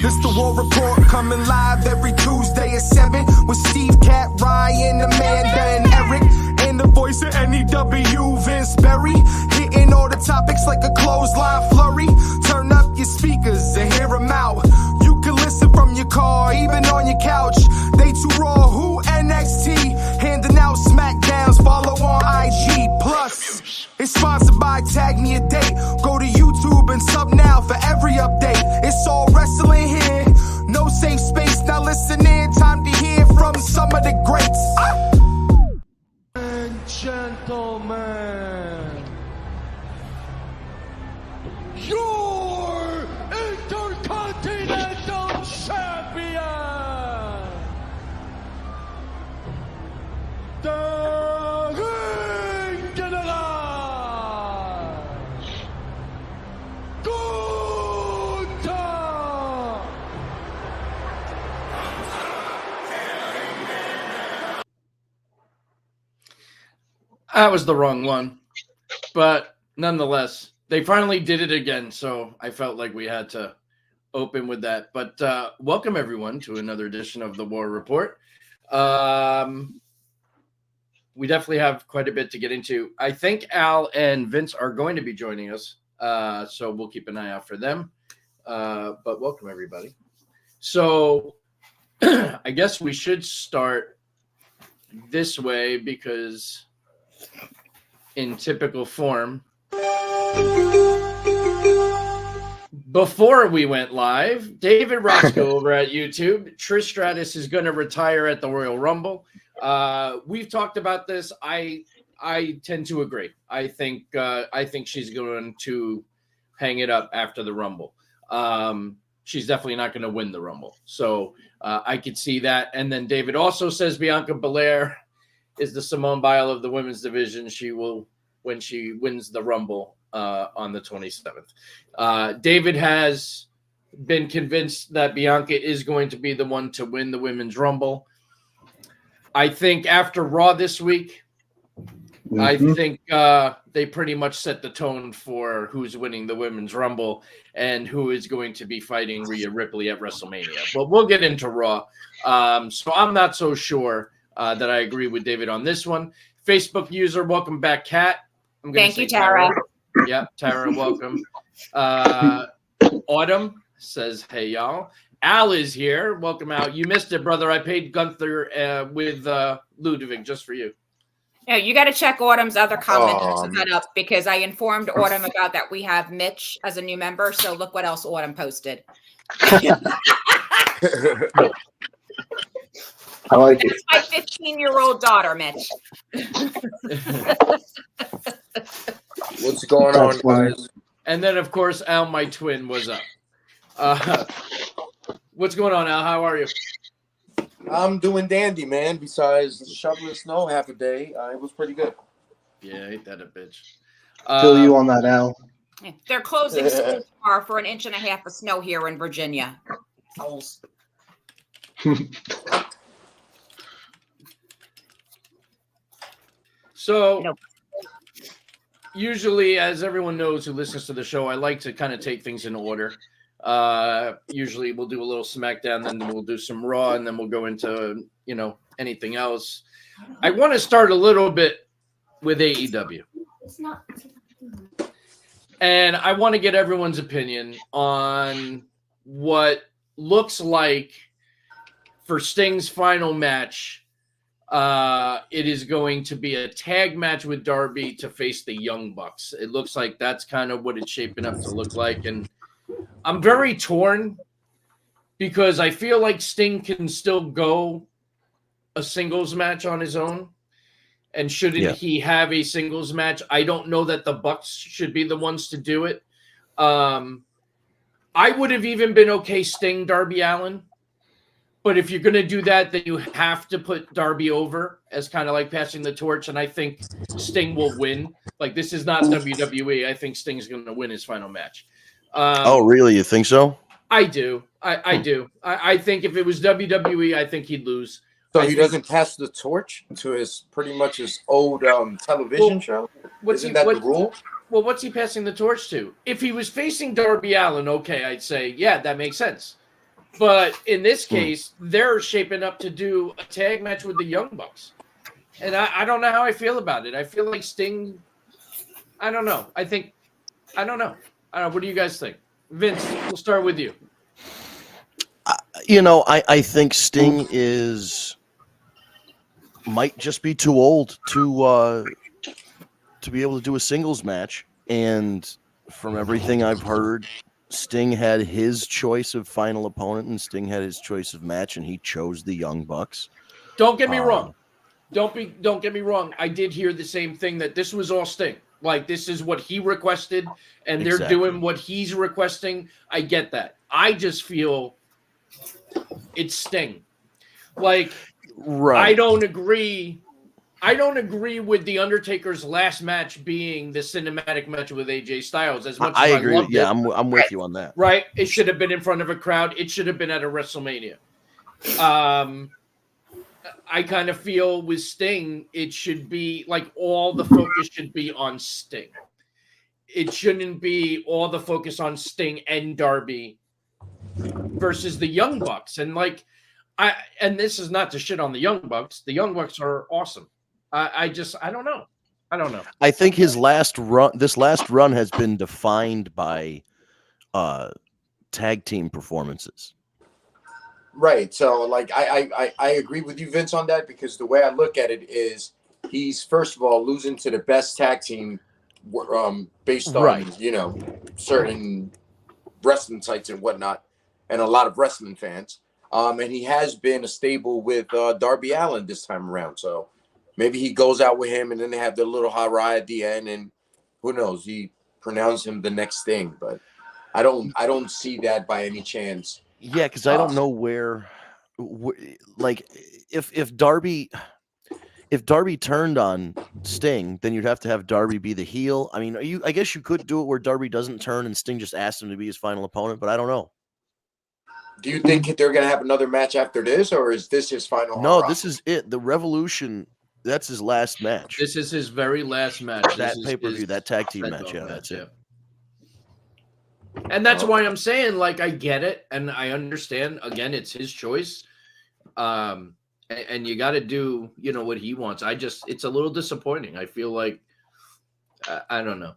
This the War Report coming live every Tuesday at 7 with Steve, Cat, Ryan, Amanda, and Eric. And the voice of NEW, Vince Berry. Hitting all the topics like a clothesline flurry. Turn up your speakers and hear them out. You can listen from your car, even on your couch. They too raw, who NXT? Handing out SmackDowns, follow on IG. Plus, it's sponsored by Tag Me a Date. Go to YouTube and sub now for every update. It's all wrestling here. No safe space. Now listen in. Time to hear from some of the greats. And gentlemen, your Intercontinental Champion, the Ring General, Gunther. That was the wrong one, but nonetheless, they finally did it again, so I felt like we had to open with that. But welcome, everyone, to another edition of the War Report. We definitely have quite a bit to get into. I think Al and Vince are going to be joining us, so we'll keep an eye out for them. But welcome, everybody. So I guess we should start this way because in typical form, before we went live, David Roscoe over at YouTube, Trish Stratus is going to retire at the Royal Rumble. We've talked about this. I tend to agree. I think she's going to hang it up after the Rumble. She's definitely not going to win the Rumble. So I could see that. And then David also says Bianca Belair is the Simone Biles of the women's division. She will, when she wins the Rumble on the 27th. David has been convinced that Bianca is going to be the one to win the women's Rumble. I think after Raw this week, I think they pretty much set the tone for who's winning the women's Rumble and who is going to be fighting Rhea Ripley at WrestleMania. But we'll get into Raw. So I'm not so sure that I agree with David on this one. Facebook user, welcome back, Kat. Thank you, Tara. Yeah, Tara, welcome. Autumn says, hey, y'all. Al is here. Welcome, Al. You missed it, brother. I paid Gunther with Ludovic just for you. No, you got to check Autumn's other comment that up because I informed Autumn about that we have Mitch as a new member. So look what else Autumn posted. I like it. It's my 15-year-old daughter, Mitch. What's going on, guys? And then, of course, Al, my twin, was up. What's going on, Al? How are you? I'm doing dandy, man. Besides shoveling snow half a day, it was pretty good. Yeah, ain't that a bitch? Feel you on that, Al. They're closing school tomorrow for 1.5 inches of snow here in Virginia. So, usually, as everyone knows who listens to the show, I like to kind of take things in order. Usually, we'll do a little SmackDown, then we'll do some Raw, and then we'll go into, anything else. I want to start a little bit with AEW. And I want to get everyone's opinion on what looks like for Sting's final match. It is going to be a tag match with Darby to face the Young Bucks. It looks like that's kind of what it's shaping up to look like. And I'm very torn because I feel like Sting can still go a singles match on his own. And shouldn't he have a singles match? I don't know that the Bucks should be the ones to do it. I would have even been okay Sting, Darby Allin. But if you're going to do that, then you have to put Darby over as kind of like passing the torch. And I think Sting will win. Like, this is not WWE. I think Sting's going to win his final match. Oh, really? You think so? I do. I do. I think if it was WWE, I think he'd lose. So he doesn't pass the torch to his pretty much his old television show? Isn't that the rule? Well, what's he passing the torch to? If he was facing Darby Allin, okay, I'd say, yeah, that makes sense. But in this case, they're shaping up to do a tag match with the Young Bucks. And I don't know how I feel about it. I feel like Sting, I don't know. I don't know. What do you guys think? Vince, we'll start with you. I think Sting might just be too old to be able to do a singles match. And from everything I've heard, Sting had his choice of final opponent and Sting had his choice of match, and he chose the Young Bucks. Don't get me wrong. Don't get me wrong. I did hear the same thing, that this was all Sting. Like, this is what he requested, and they're doing what he's requesting. I get that. I just feel it's Sting. Like, right. I don't agree with the Undertaker's last match being the cinematic match with AJ Styles. As much as I agree. loved it, I'm with you on that. Right? It should have been in front of a crowd. It should have been at a WrestleMania. I kind of feel with Sting, it should be like all the focus should be on Sting. It shouldn't be all the focus on Sting and Darby versus the Young Bucks. And and this is not to shit on the Young Bucks. The Young Bucks are awesome. I don't know. I think this last run has been defined by tag team performances. Right. So, like, I agree with you, Vince, on that, because the way I look at it is he's, first of all, losing to the best tag team based on, certain wrestling sites and whatnot, and a lot of wrestling fans. And he has been a stable with Darby Allin this time around. So maybe he goes out with him and then they have the little hurrah at the end, and who knows, he pronounced him the next thing. But I don't see that by any chance. Yeah, because I don't know where, like, if Darby turned on Sting, then you'd have to have Darby be the heel. I mean, I guess you could do it where Darby doesn't turn and Sting just asked him to be his final opponent, but I don't know. Do you think they're going to have another match after this, or is this his final? No, this is it. The Revolution, that's his last match. This is his very last match. That pay-per-view, that tag team match. Yeah, that's it. And that's why I'm saying, like, I get it and I understand. Again, it's his choice. And you got to do, what he wants. It's a little disappointing. I feel like, I don't know.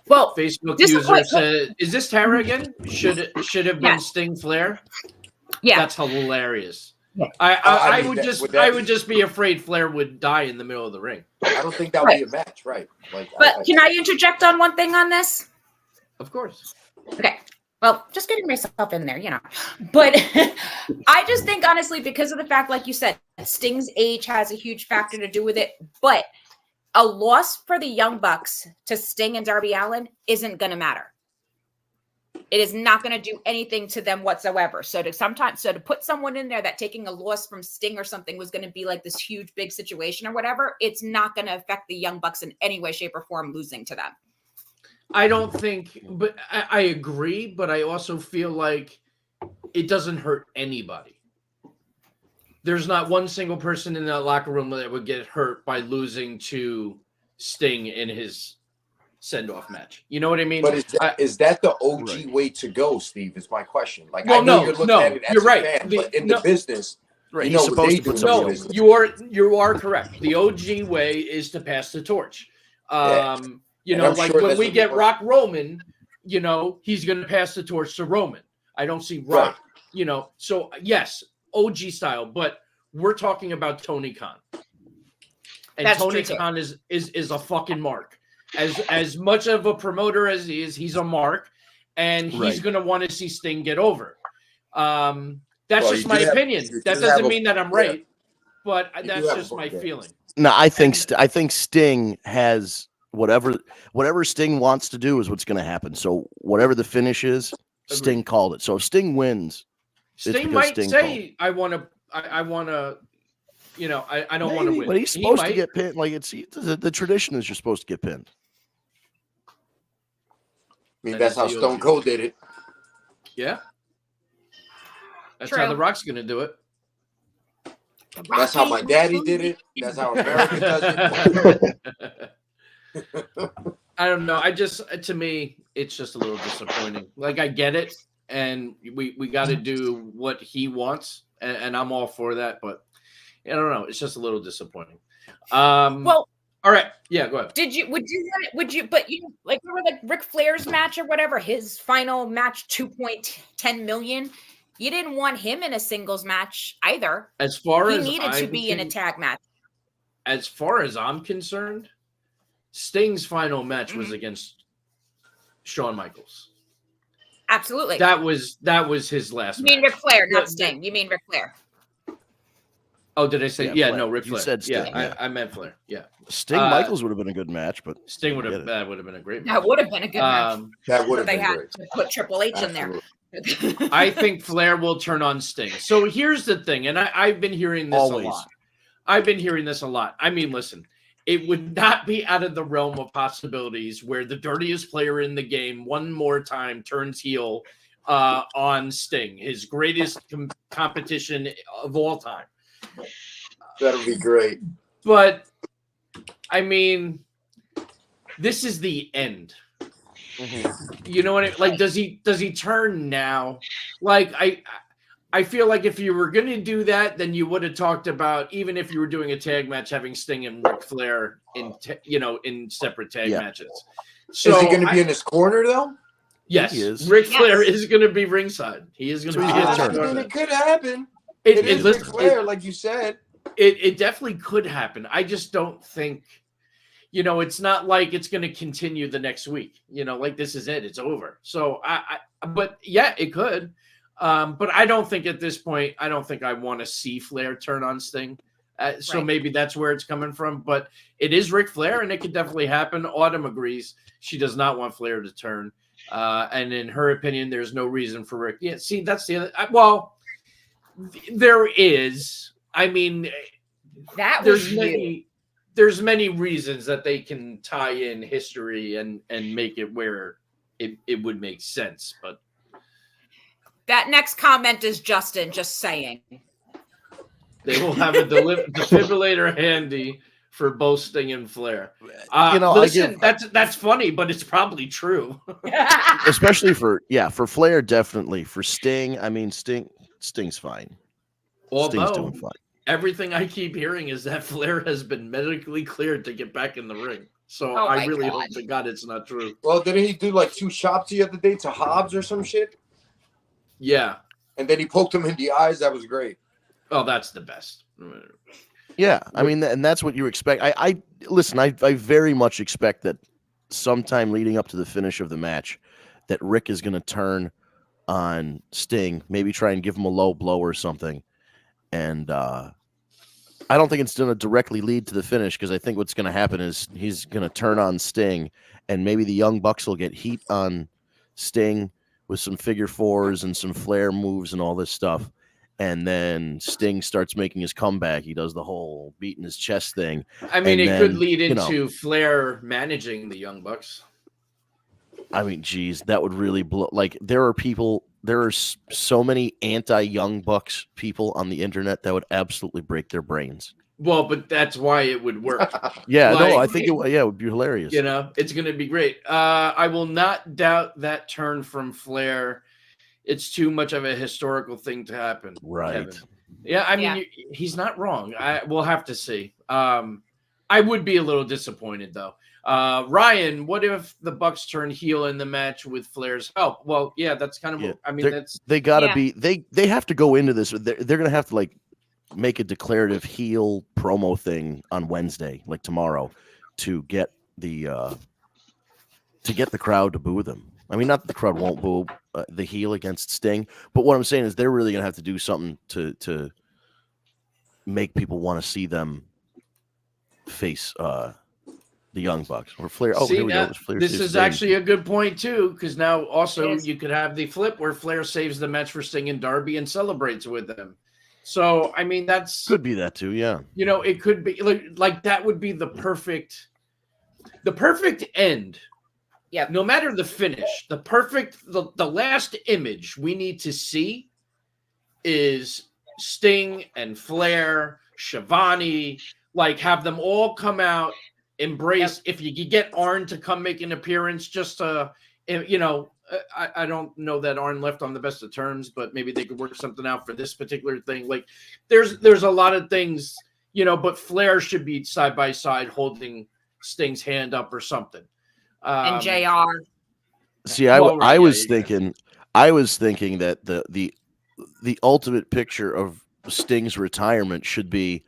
Well, Facebook user said, "Is this Tara again? Should have been Sting Flair." Yeah, that's hilarious. Yeah. I would just be afraid Flair would die in the middle of the ring. I don't think that would be a match, right? But can I interject on one thing on this? Of course. Okay. Well, just getting myself in there, But I just think, honestly, because of the fact, like you said, Sting's age has a huge factor to do with it. But a loss for the Young Bucks to Sting and Darby Allin isn't going to matter. It is not going to do anything to them whatsoever. So to put someone in there that taking a loss from Sting or something was going to be like this huge, big situation or whatever, it's not going to affect the Young Bucks in any way, shape, or form losing to them. I don't think, but I agree, but I also feel like it doesn't hurt anybody. There's not one single person in that locker room that would get hurt by losing to Sting in his send-off match. You know what I mean? But is that the OG way to go, Steve? Is my question. Like, well, I know you're looking at it as you're a right. fan, but in the business, right? He's supposed to put no, you are correct. The OG way is to pass the torch. Like sure when we get Rock Roman, he's going to pass the torch to Roman. I don't see Rock, So yes, OG style, but we're talking about Tony Khan. And that's Tony Khan is a fucking mark. As much of a promoter as he is, he's a mark, and he's going to want to see Sting get over. That's just my opinion. That doesn't mean that I'm right, but that's just my feeling. No, I think Sting has whatever Sting wants to do is what's going to happen. So whatever the finish is, Sting called it. So if Sting wins, Sting might say, "I want to." I don't want to win. But he's supposed to get pinned. Like the tradition is you're supposed to get pinned. I mean, that's how Stone Cold did it. Yeah. That's how The Rock's going to do it. That's how my daddy did it. That's how America does it. I don't know. To me, it's just a little disappointing. Like, I get it. and we got to do what he wants, and I'm all for that. But I don't know, it's just a little disappointing. Well, all right, yeah, go ahead. Would you? But you like remember like Ric Flair's match or whatever, his final match, 2.10 million. You didn't want him in a singles match either. As far he as needed to be in a tag match. As far as I'm concerned, Sting's final match was against Shawn Michaels. Absolutely. That was his last. You mean match. Ric Flair, not Sting. You mean Ric Flair. Oh, did I say? Yeah, no, Ric Flair. You said Sting. Yeah, I meant Flair. Yeah, Sting Michaels would have been a good match, but Sting would have that would have been a great match. That would have been a good match. That would have They been had great. to put Triple H in there. I think Flair will turn on Sting. So here's the thing, and I've been hearing this Always. a lot. I've been hearing this a lot. I mean, listen, it would not be out of the realm of possibilities where the dirtiest player in the game one more time turns heel on Sting, his greatest competition of all time. That'll be great. But I mean, this is the end. You know what I mean? Like, does he turn now? Like, I feel like if you were going to do that, then you would have talked about, even if you were doing a tag match, having Sting and Ric Flair in separate tag matches. So is he going to be in his corner though? Yes, He is. Ric Flair is going to be ringside. He is going to be in his I mean, corner. it could happen. It It is Ric Flair, like you said. It definitely could happen. I just don't think, it's not like it's going to continue the next week. Like this is it. It's over. So but yeah, it could. But I don't think at this point, I don't think I want to see Flair turn on Sting. So maybe that's where it's coming from. But it is Ric Flair, and it could definitely happen. Autumn agrees. She does not want Flair to turn. And in her opinion, there's no reason for Rick. Yeah, see, that's the other. There is. I mean, there's many reasons that they can tie in history and make it where it would make sense. But that next comment is Justin just saying. They will have a defibrillator handy for both Sting and Flair. Listen, that's funny, but it's probably true. especially for Flair, definitely. For Sting, I mean, Sting's fine. Sting's doing fine. Everything I keep hearing is that Flair has been medically cleared to get back in the ring. So I really hope to God it's not true. Well, didn't he do like 2 shots the other day to Hobbs or some shit? Yeah. And then he poked him in the eyes. That was great. Oh, that's the best. Yeah, I mean, and that's what you expect. I listen. I very much expect that sometime leading up to the finish of the match, that Rick is going to turn on Sting, maybe try and give him a low blow or something. And I don't think it's going to directly lead to the finish, because I think what's going to happen is he's going to turn on Sting, and maybe the Young Bucks will get heat on Sting with some figure fours and some Flair moves and all this stuff. And then Sting starts making his comeback. He does the whole beating his chest thing. I mean, it could lead into Flair managing the Young Bucks. I mean, geez, that would really blow. Like, there are so many anti-Young Bucks people on the internet that would absolutely break their brains. Well, but that's why it would work. Yeah, no, I think it would be hilarious. It's going to be great. I will not doubt that turn from Flair. It's too much of a historical thing to happen. Right. Kevin. Yeah, I mean, he's not wrong. We'll have to see. I would be a little disappointed, though. Ryan, what if the Bucks turn heel in the match with Flair's help? Well, yeah, that's kind of what I mean. They gotta be. They have to go into this. They're gonna have to like make a declarative heel promo thing on Wednesday, like tomorrow, to get the crowd to boo them. I mean, not that the crowd won't boo the heel against Sting, but what I'm saying is they're really gonna have to do something to make people want to see them face the Young Bucks or Flair. Oh, here we go. This is actually a good point too, because now also you could have the flip where Flair saves the match for Sting and Darby and celebrates with them. So I mean, could be that too. Yeah, it could be like that would be the perfect end. Yeah. No matter the finish, the last image we need to see is Sting and Flair, Shivani, like have them all come out, embrace. If you could get Arn to come make an appearance, just to, I don't know that Arn left on the best of terms, but maybe they could work something out for this particular thing. Like there's a lot of things, but Flair should be side by side holding Sting's hand up or something. And JR. See, I was thinking that the ultimate picture of Sting's retirement should be,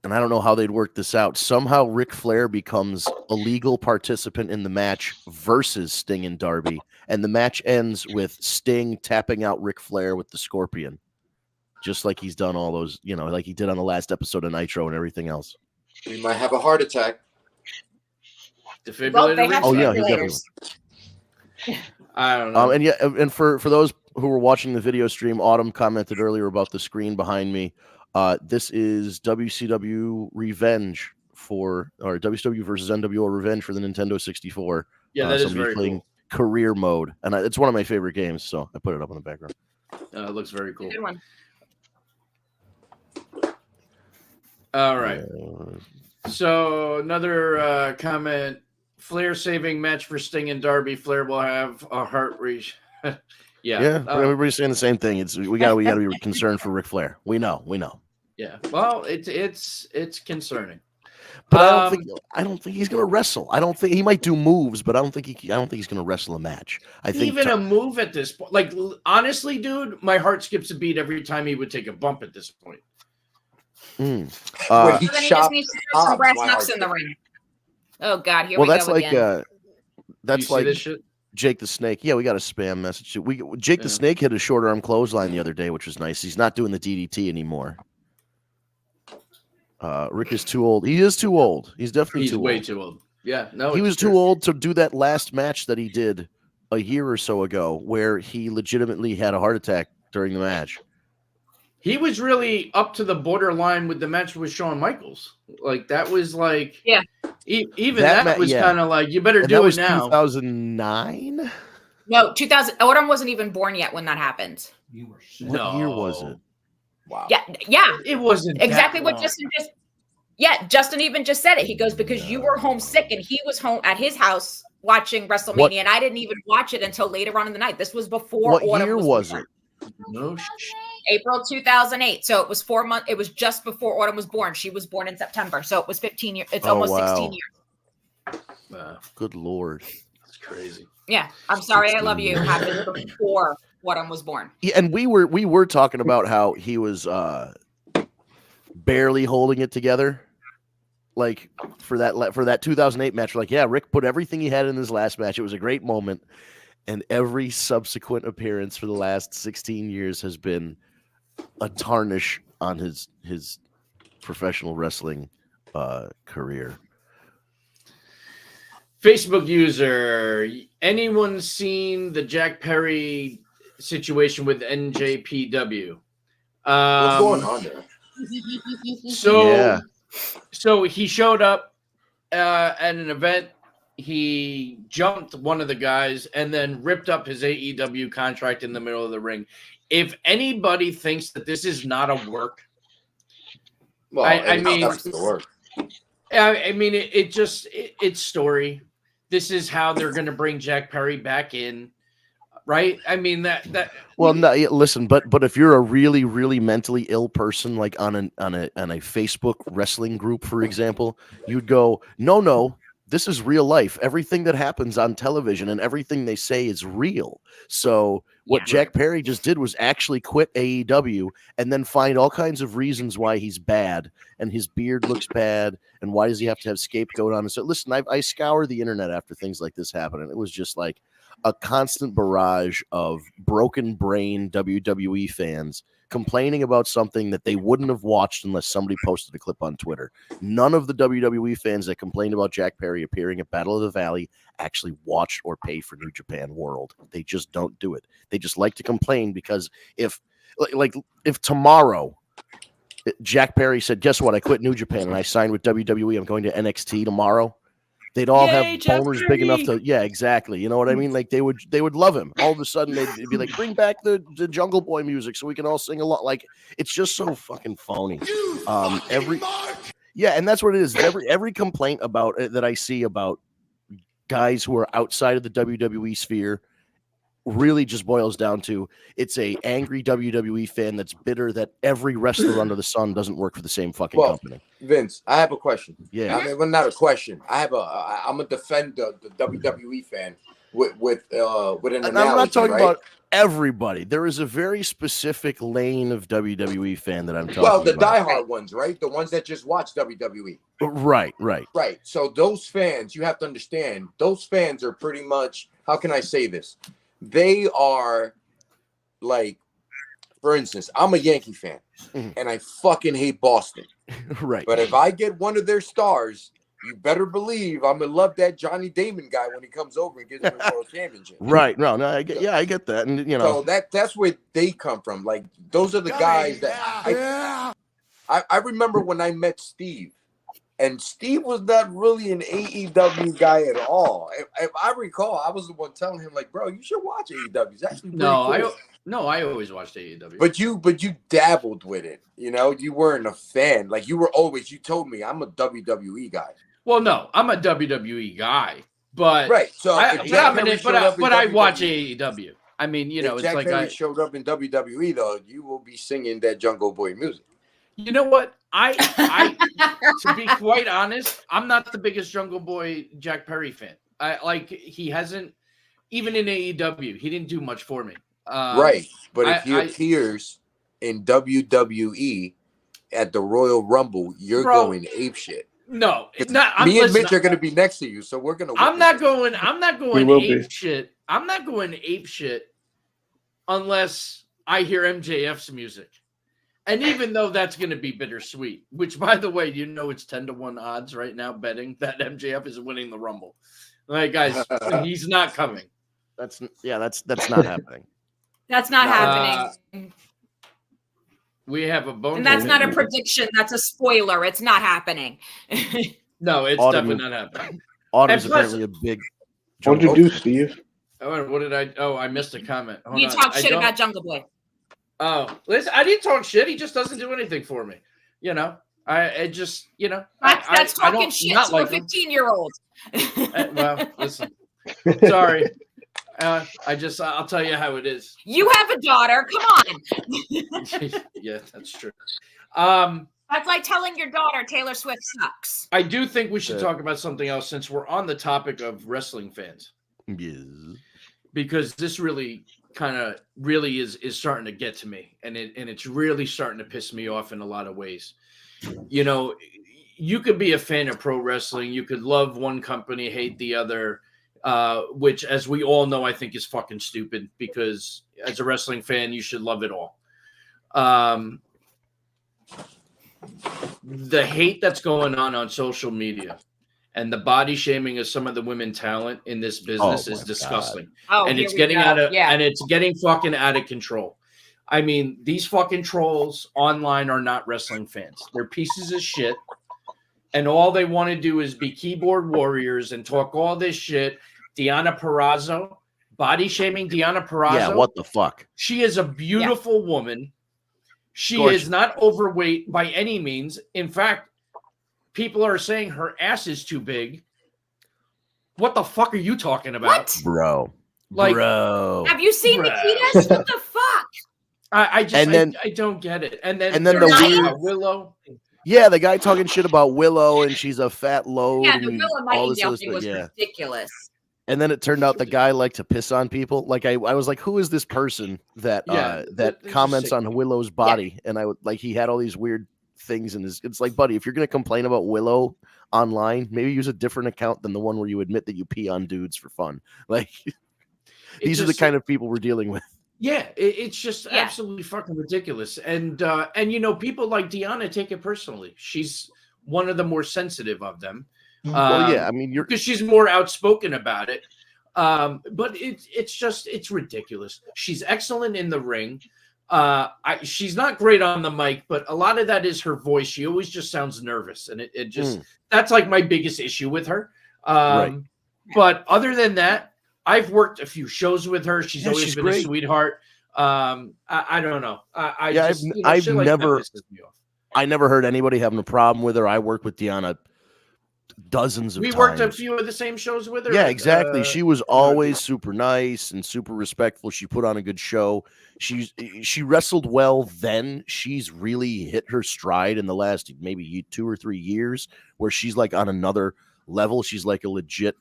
and I don't know how they'd work this out. Somehow Ric Flair becomes a legal participant in the match versus Sting and Darby, and the match ends with Sting tapping out Ric Flair with the Scorpion, just like he's done all those, like he did on the last episode of Nitro and everything else. He might have a heart attack. Defibrillator. Well, Oh yeah, he definitely. I don't know. And for those who were watching the video stream, Autumn commented earlier about the screen behind me. This is WCW Revenge or WCW versus NWO Revenge for the Nintendo 64. Yeah, that is very playing cool. Career mode, and it's one of my favorite games, so I put it up in the background. It looks very cool. Good one. All right. So another comment. Flair saving match for Sting and Darby. Flair will have a heart reach. Yeah. Everybody's saying the same thing. We got to be concerned for Ric Flair. We know. Yeah. Well, it's concerning. But I don't think he's going to wrestle. I don't think he might do moves, but I don't think he's going to wrestle a match. I think even a move at this point. Like honestly, dude, my heart skips a beat every time he would take a bump at this point. He So then he just needs to throw some brass knucks in the ring. Oh God, here we go again. That's like Jake the Snake. Yeah, we got a spam message. Jake the Snake hit a short arm clothesline the other day, which was nice. He's not doing the DDT anymore. Rick is too old. He is too old. He's definitely too old. Way too old. Yeah, no, he was too old to do that last match that he did a year or so ago, where he legitimately had a heart attack during the match. He was really up to the borderline with the match with Shawn Michaels. Like that was like, yeah. Even that was kind of like, you better do it now. 2009? No, 2000. Autumn wasn't even born yet when that happened. What year was it? Wow. Yeah. It wasn't exactly what Justin just. Yeah, Justin even just said it. He goes, because you were homesick and he was home at his house watching WrestleMania, and I didn't even watch it until later on in the night. This was before. What Autumn year was it? No. April 2008. So it was 4 months. It was just before Autumn was born. She was born in September. So it was 15 years. It's almost 16 years. Good Lord. That's crazy. Yeah. I'm sorry. I love you. Happened before Autumn was born. Yeah, and we were talking about how he was barely holding it together. Like for that 2008 match, like, yeah, Rick put everything he had in his last match. It was a great moment. And every subsequent appearance for the last 16 years has been a tarnish on his professional wrestling career. Facebook user, anyone seen the Jack Perry situation with NJPW? What's going on there? So he showed up at an event. He jumped one of the guys and then ripped up his AEW contract in the middle of the ring. If anybody thinks that this is not a work, well, I mean, that's the work. I mean, it's story. This is how they're going to bring Jack Perry back in, right? I mean that. Well, no, listen, but if you're a really, really mentally ill person, like on a Facebook wrestling group, for example, you'd go, no. This is real life. Everything that happens on television and everything they say is real. So what Jack Perry just did was actually quit AEW and then find all kinds of reasons why he's bad and his beard looks bad and why does he have to have scapegoat on. And so listen, I scour the internet after things like this happen, and it was just like a constant barrage of broken brain WWE fans complaining about something that they wouldn't have watched unless somebody posted a clip on Twitter. None of the WWE fans that complained about Jack Perry appearing at Battle of the Valley actually watched or pay for New Japan World. They just don't do it. They just like to complain because if tomorrow Jack Perry said, guess what? I quit New Japan and I signed with WWE. I'm going to NXT tomorrow. They'd all have boners big enough to, yeah, exactly. You know what I mean? Like they would love him. All of a sudden they'd be like, bring back the Jungle Boy music so we can all sing along. Like it's just so fucking phony. And that's what it is. Every complaint about that I see about guys who are outside of the WWE sphere really just boils down to it's a angry WWE fan that's bitter that every wrestler under the sun doesn't work for the same fucking company. Vince, I have a question. Yeah. I mean, well, not a question. I'm a defend the WWE fan with an analogy. I'm not talking right? about everybody. There is a very specific lane of WWE fan that I'm talking Well, the about. diehard ones, right? The ones that just watch WWE. Right. Right. So those fans, you have to understand, those fans are pretty much, how can I say this? They are like, for instance, I'm a Yankee fan and I fucking hate Boston. Right. But if I get one of their stars, you better believe I'm gonna love that Johnny Damon guy when he comes over and gives me a world championship. Right. No, I get that. And you know, so that's where they come from. Like those are the guys that I remember when I met Steve. And Steve was not really an AEW guy at all. If I recall, I was the one telling him, like, bro, you should watch AEW. It's actually pretty cool. I always watched AEW. But you dabbled with it. You know, you weren't a fan. Like you told me I'm a WWE guy. Well, no, I'm a WWE guy, but right. So I watch AEW. I mean, you know, if it's Jack like Perry showed up in WWE though, you will be singing that Jungle Boy music. You know what? I to be quite honest, I'm not the biggest Jungle Boy Jack Perry fan. He hasn't, even in AEW, he didn't do much for me. Right. But if he appears in WWE at the Royal Rumble, you're going apeshit. No, me and Mitch are going to be next to you, so we're going to. I'm not going apeshit. I'm not going apeshit unless I hear MJF's music. And even though that's going to be bittersweet, which, by the way, you know it's 10-1 odds right now betting that MJF is winning the Rumble. Like, guys, he's not coming. That's not happening. That's not happening. We have a bone. And that's not a prediction. That's a spoiler. It's not happening. No, it's definitely not happening. Autumn's apparently a big. What'd you do, Steve? What did I? Oh, I missed a comment. You talk shit about Jungle Boy. Oh, listen, I didn't talk shit. He just doesn't do anything for me. You know, that's talking shit to a 15-year-old. Well, listen, sorry. I'll tell you how it is. You have a daughter. Come on. Yeah, that's true. That's like telling your daughter Taylor Swift sucks. I do think we should talk about something else since we're on the topic of wrestling fans. Yes. Because this really is starting to get to me, and it's really starting to piss me off in a lot of ways. You know, you could be a fan of pro wrestling, you could love one company, hate the other, which, as we all know, I think is fucking stupid, because as a wrestling fan, you should love it all. The hate that's going on social media and the body shaming of some of the women talent in this business is disgusting. And it's getting and it's getting fucking out of control. I mean, these fucking trolls online are not wrestling fans. They're pieces of shit. And all they want to do is be keyboard warriors and talk all this shit. Deonna Purrazzo, body shaming Deonna Purrazzo. Yeah, what the fuck? She is a beautiful woman. She is not overweight by any means. In fact, people are saying her ass is too big. What the fuck are you talking about? What? Bro. Have you seen Nikita's? What the fuck? I don't get it. And then the weird Willow. Yeah, the guy talking shit about Willow and she's a fat load. Yeah, the Willow Nightingale thing was ridiculous. And then it turned out the guy liked to piss on people. Like I was like, who is this person that comments on Willow's body? And I would like, he had all these weird things in his. It's like, buddy, if you're gonna complain about Willow online, maybe use a different account than the one where you admit that you pee on dudes for fun. Like these are the kind of people we're dealing with. Yeah, it's just absolutely fucking ridiculous. And you know, people like Deonna take it personally. She's one of the more sensitive of them. Well, yeah, I mean, because she's more outspoken about it. But it's ridiculous. She's excellent in the ring. She's not great on the mic, but a lot of that is her voice. She always just sounds nervous, and it just that's like my biggest issue with her. Right. But other than that, I've worked a few shows with her. She's always been great. a sweetheart. I don't know. I never heard anybody having a problem with her. I worked with Deonna dozens of We times. worked a few of the same shows with her. Yeah, exactly. She was always super nice and super respectful. She put on a good show. She wrestled well then. She's really hit her stride in the last maybe 2 or 3 years, where she's like on another level. She's like a legit.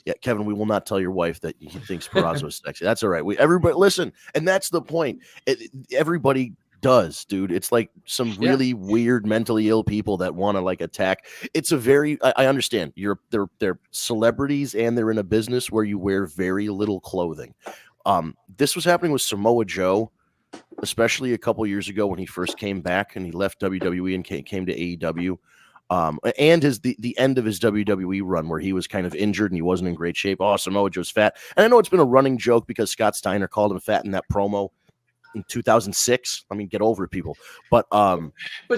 Yeah, Kevin, we will not tell your wife that he thinks Purrazzo is sexy. That's all right. Everybody listen, and that's the point. Everybody does, dude. It's like some really weird, mentally ill people that want to like attack. It's a very. I understand. They're celebrities and they're in a business where you wear very little clothing. This was happening with Samoa Joe, especially a couple years ago when he first came back and he left WWE and came to AEW. And the end of his WWE run where he was kind of injured and he wasn't in great shape. Oh, Samoa Joe's fat. And I know it's been a running joke because Scott Steiner called him fat in that promo in 2006. I mean, get over it, people. But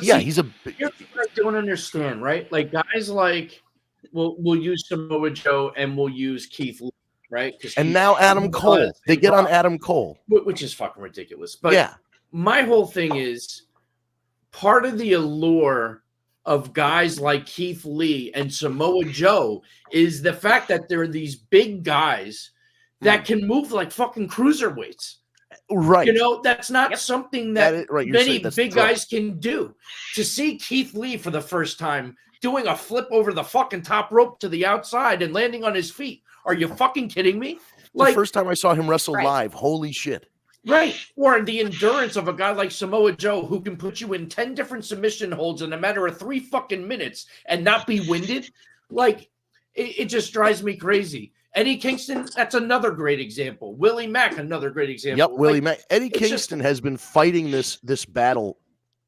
yeah, see, he's a. Here's what I don't understand, right? Like guys like we'll use Samoa Joe and we'll use Keith Lee, right? And now Adam Cole. They get on Adam Cole, which is fucking ridiculous. But yeah, my whole thing is part of the allure of guys like Keith Lee and Samoa Joe is the fact that there are these big guys that can move like fucking cruiserweights. Right. You know, that's not something that many big guys can do. To see Keith Lee for the first time doing a flip over the fucking top rope to the outside and landing on his feet. Are you fucking kidding me? Like the first time I saw him wrestle live, holy shit. Right. Or the endurance of a guy like Samoa Joe who can put you in 10 different submission holds in a matter of 3 fucking minutes and not be winded. Like, it just drives me crazy. Eddie Kingston, that's another great example. Willie Mack, another great example. Yep, Willie Mack. Eddie Kingston has been fighting this battle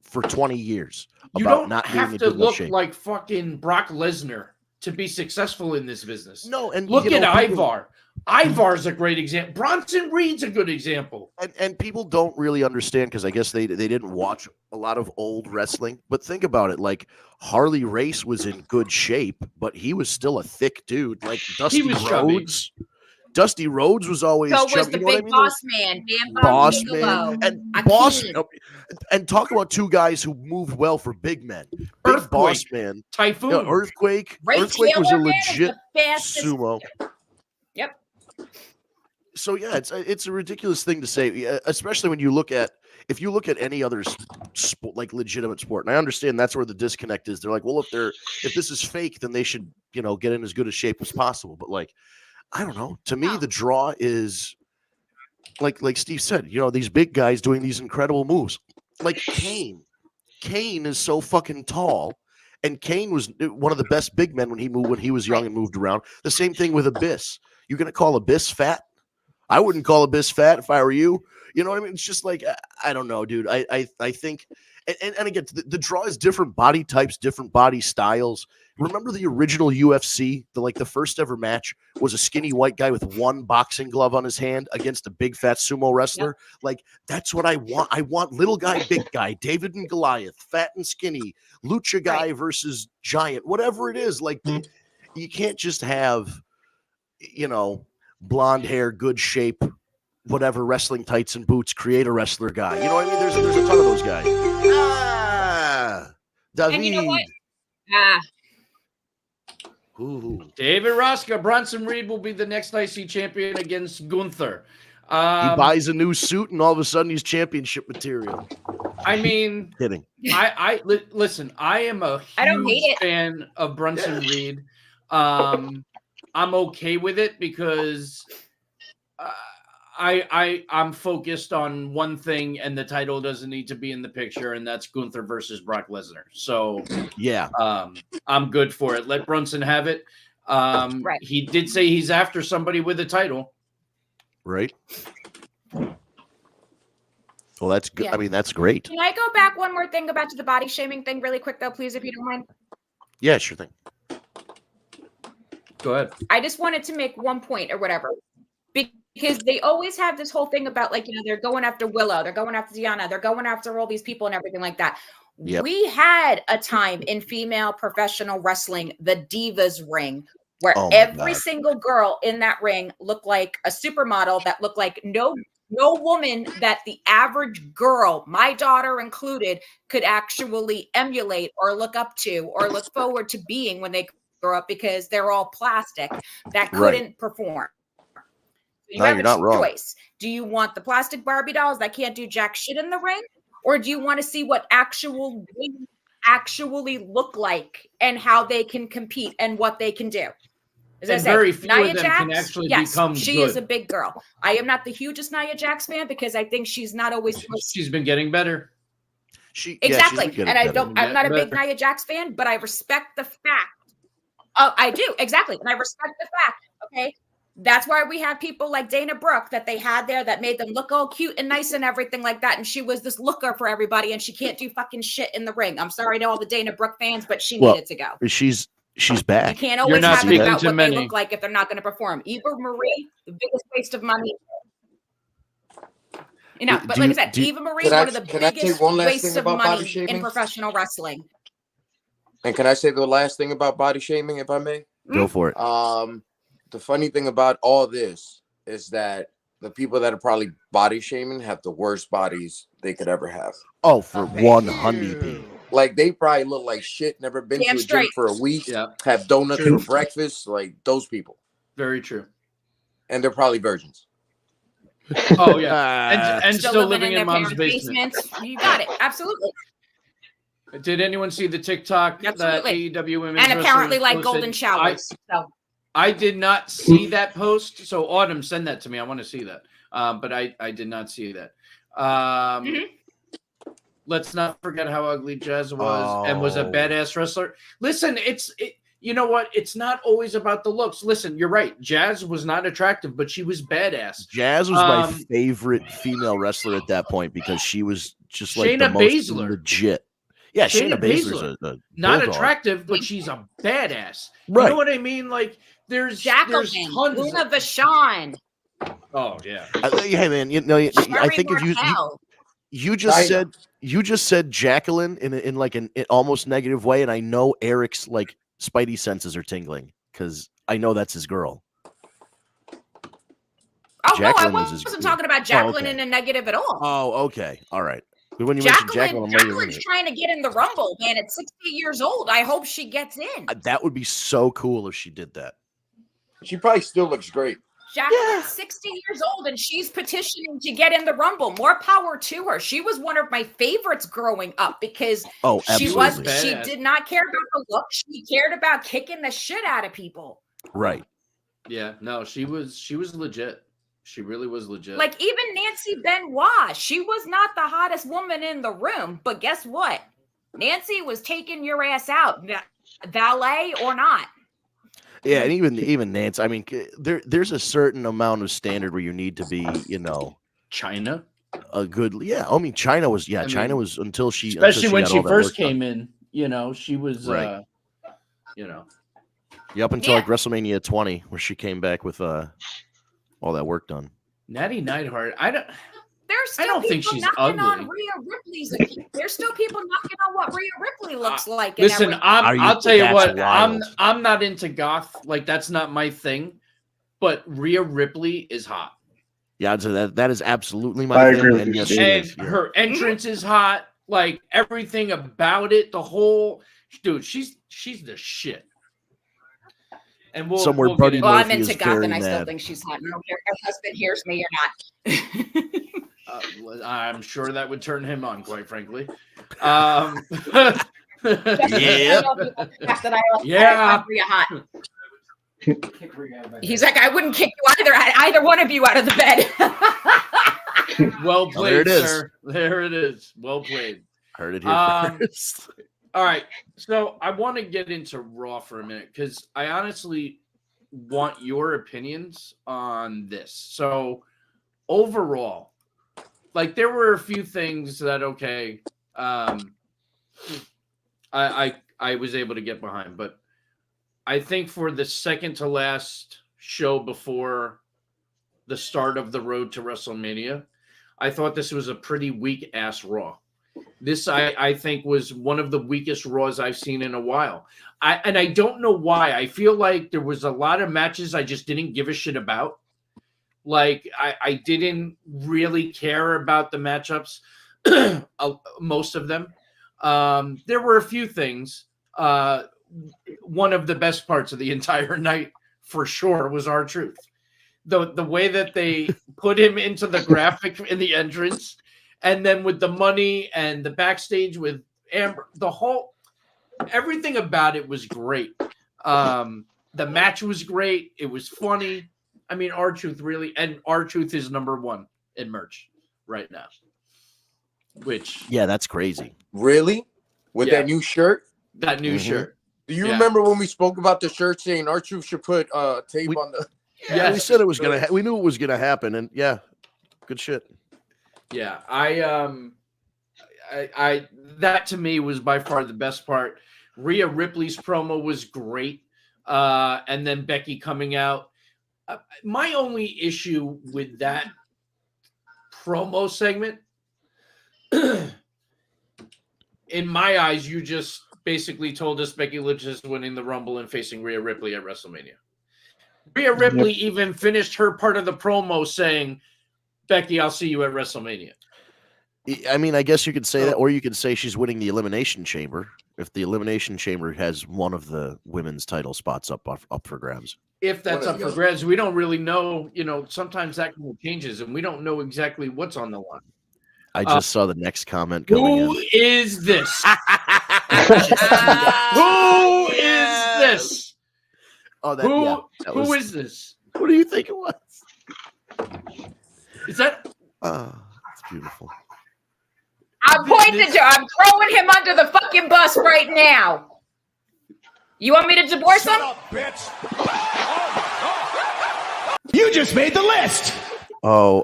for 20 years. You don't have to look like fucking Brock Lesnar to be successful in this business. No, and look at Ivar. Ivar's a great example. Bronson Reed's a good example. And people don't really understand because I guess they didn't watch a lot of old wrestling. But think about it, like Harley Race was in good shape, but he was still a thick dude. Like Dusty Rhodes. Dusty Rhodes was always so was the big boss man, Boss Man, and Boss, and talk about two guys who moved well for big men. Big Boss Man, Typhoon, Earthquake. Earthquake was a legit sumo. Yep. So yeah, it's a ridiculous thing to say, especially when you look at any other sport, like legitimate sport. And I understand that's where the disconnect is. They're like, well, if this is fake, then they should get in as good a shape as possible. But like, I don't know. To me, the draw is like Steve said. These big guys doing these incredible moves, like Kane. Kane is so fucking tall. And Kane was one of the best big men when he was young and moved around. The same thing with Abyss. You're going to call Abyss fat? I wouldn't call Abyss fat if I were you. You know what I mean? It's just like, I don't know, dude. I think, and again, the draw is different body types, different body styles. Remember the original UFC? The first ever match was a skinny white guy with one boxing glove on his hand against a big fat sumo wrestler. Yep. Like, that's what I want. I want little guy, big guy, David and Goliath, fat and skinny, lucha guy versus giant, whatever it is. Like, you can't just have, blonde hair, good shape, whatever, wrestling tights and boots, create a wrestler guy. You know what I mean? There's a ton of those guys. David. And you know what? David Rosca, Bronson Reed will be the next IC champion against Gunther. He buys a new suit and all of a sudden he's championship material. I mean, kidding. Listen. I am a huge fan of Bronson Reed. I'm okay with it because I'm focused on one thing, and the title doesn't need to be in the picture, and that's Gunther versus Brock Lesnar. So yeah, I'm good for it. Let Brunson have it. Right. He did say he's after somebody with a title. Right. Well, that's good. Yeah. I mean, that's great. Can I go back one more thing about the body shaming thing really quick, though, please, if you don't mind? Yeah, sure thing. Go ahead. I just wanted to make one point or whatever. Because they always have this whole thing about, like, they're going after Willow, they're going after Deanna, they're going after all these people and everything like that. Yep. We had a time in female professional wrestling, the Divas ring, where every single girl in that ring looked like a supermodel that looked like no no woman that the average girl, my daughter included, could actually emulate or look up to or look forward to being when they grow up, because they're all plastic that couldn't perform. You No, have you're a not wrong. choice. Do you want the plastic Barbie dolls that can't do jack shit in the ring? Or do you want to see what actual women actually look like and how they can compete and what they can do? As I And said, very few Nia of them can Jax, actually yes, become she good. is a big girl. I am not the hugest Nia Jax fan because I think she's not always She's been getting better. exactly. She's been And getting better. I'm not a big Better. Nia Jax fan, but I respect the fact. Oh, I do, exactly. And I respect the fact, okay? That's why we have people like Dana Brooke that they had there that made them look all cute and nice and everything like that. And she was this looker for everybody, and she can't do fucking shit in the ring. I'm sorry to all the Dana Brooke fans, but she needed to go. She's You back. can't You're always not have it speaking about to what many. they look like if they're not going to perform. Eva Marie, the biggest waste of money. You know, but like I said, Eva Marie, one of the can I say biggest one last wastes thing of about body money shaming? in professional wrestling. And can I say the last thing about body shaming, if I may? Go for it. The funny thing about all this is that the people that are probably body shaming have the worst bodies they could ever have. Oh, for 100p. Like, they probably look like shit, never been Damn to a straight. gym for a week, Yeah, have donuts True. for breakfast, like those people. very true. And they're probably virgins. Oh yeah, and still living in their mom's parents' basement. basements. You got it. Absolutely. Did anyone see the TikTok that Absolutely. AEW women's And apparently wrestlers like posted? golden showers. So I did not see that post. So Autumn, send that to me. I want to see that. But I did not see that. Let's not forget how ugly Jazz was and was a badass wrestler. Listen, you know what? It's not always about the looks. Listen, you're right. Jazz was not attractive, but she was badass. Jazz was my favorite female wrestler at that point because she was just like the Shayna most Baszler. legit. Yeah, Shayna Baszler's a not bulldog. attractive, but she's a badass. Right. You know what I mean? Like there's Jacqueline, tons Luna of, Vachon, oh yeah. Hey man, you know, I Sherry think if Martel. you just said Jacqueline in like an almost negative way, and I know Eric's like spidey senses are tingling because I know that's his girl. Oh Jacqueline no, I is his wasn't girl. talking about Jacqueline okay. in a negative at all. Oh, okay, all right. But when you mentioned Jacqueline, I'm like, Jacqueline's trying to get in the Rumble, man. At 60 years old, I hope she gets in. that would be so cool if she did that. She probably still looks great. Jacqueline's 60 years old, and she's petitioning to get in the Rumble. More power to her. She was one of my favorites growing up because she absolutely. did not care about the look. She cared about kicking the shit out of people. Right. Yeah, no, she was legit. She really was legit. Like even Nancy Benoit, she was not the hottest woman in the room, but guess what? Nancy was taking your ass out, valet or not. Yeah, and even Nance. I mean, there's a certain amount of standard where you need to be, you know, China. a good. Yeah, I mean, China was. Yeah, I China mean, was until she, especially when got she all that first work done. came in. You know, she was. Right. You know. Yeah, up until like WrestleMania 20, where she came back with all that work done. Natty Neidhart. There's still don't think people she's knocking on ugly. Rhea Ripley's. There's still people knocking on what Rhea Ripley looks like. And Listen, everything. I'll tell you that's what. wild. I'm not into goth. Like that's not my thing. But Rhea Ripley is hot. Yeah, so that is absolutely my I thing. agree with And you, yes, Steve. it And is, yeah. her entrance is hot. Like everything about it. The whole dude. She's the shit. And we'll Somewhere we'll Buddy get Well, into I'm Murphy into is goth, very and I still mad. think she's hot. I don't care if her husband hears me or not. I'm sure that would turn him on, quite frankly. Yeah. Yeah. Rhea hot. He's like, I wouldn't kick you either one of you out of the bed. Well there played, it is. sir. There it is. Well played. Heard it here first. All right. So I want to get into Raw for a minute because I honestly want your opinions on this. So overall, like there were a few things that I was able to get behind, but I think for the second to last show before the start of the road to WrestleMania, I thought this was a pretty weak ass Raw. This I think was one of the weakest Raws I've seen in a while. I don't know why. I feel like there was a lot of matches I just didn't give a shit about. Like I didn't really care about the matchups, most of them. There were a few things. One of the best parts of the entire night, for sure, was R-Truth. The way that they put him into the graphic in the entrance, and then with the money and the backstage with Amber, everything about it was great. The match was great. It was funny. I mean, R-Truth R-Truth is number one in merch right now. Yeah, that's crazy. Really? With that new shirt? That new shirt. Do you remember when we spoke about the shirt saying R-Truth should put tape on the? Yeah, we said it was gonna. We knew it was gonna happen, and yeah, good shit. Yeah, I that to me was by far the best part. Rhea Ripley's promo was great, and then Becky coming out. My only issue with that promo segment, in my eyes, you just basically told us Becky Lynch is winning the Rumble and facing Rhea Ripley at WrestleMania. Rhea Ripley even finished her part of the promo saying, Becky, I'll see you at WrestleMania. I mean, I guess you could say that, or you could say she's winning the Elimination Chamber if the Elimination Chamber has one of the women's title spots up for grabs. If that's up for grabs, we don't really know. You know, sometimes that changes, and we don't know exactly what's on the line. I just saw the next comment coming in. Who is this? Who is this? Oh, who is this? What do you think it was? Is that? It's beautiful. I'm pointing to. I'm throwing him under the fucking bus right now. You want me to divorce him? Up, bitch. You just made the list. Oh,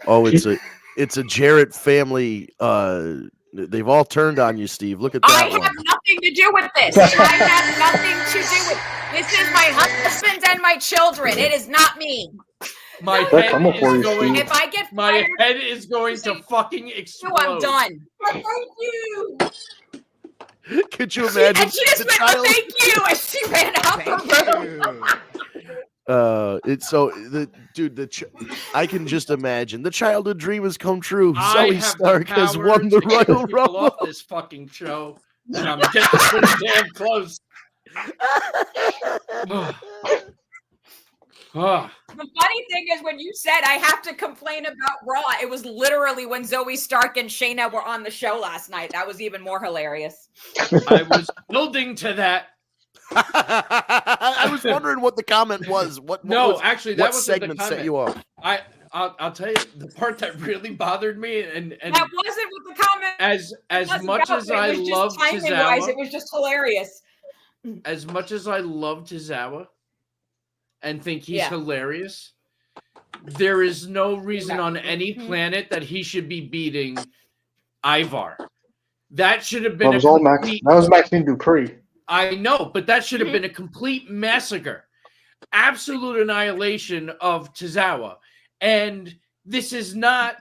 it's a Jarrett family. They've all turned on you, Steve. Look at that. I have nothing to do with this. I have nothing to do with this. Is my husband and my children. It is not me. My head is going. If I get my head is going to fucking explode. I'm done. Thank you. Could you imagine? And she just went, thank you, and she ran out the room. I can just imagine the childhood dream has come true. Zoe Stark has won the Royal Rumble. Off this fucking show, and I'm getting pretty damn close. The funny thing is, when you said I have to complain about Raw, it was literally when Zoe Stark and Shayna were on the show last night. That was even more hilarious. I was building to that. I was wondering what the comment was. Actually, that was segment the set you up. I'll tell you the part that really bothered me, and that wasn't what the comment. As much as I love Tozawa, it was just hilarious. As much as I love Tozawa and think he's hilarious, there is no reason on any planet that he should be beating Ivar. That should have been that was Maxine Dupree. I know, but that should have been a complete massacre. Absolute annihilation of Tozawa. And this is not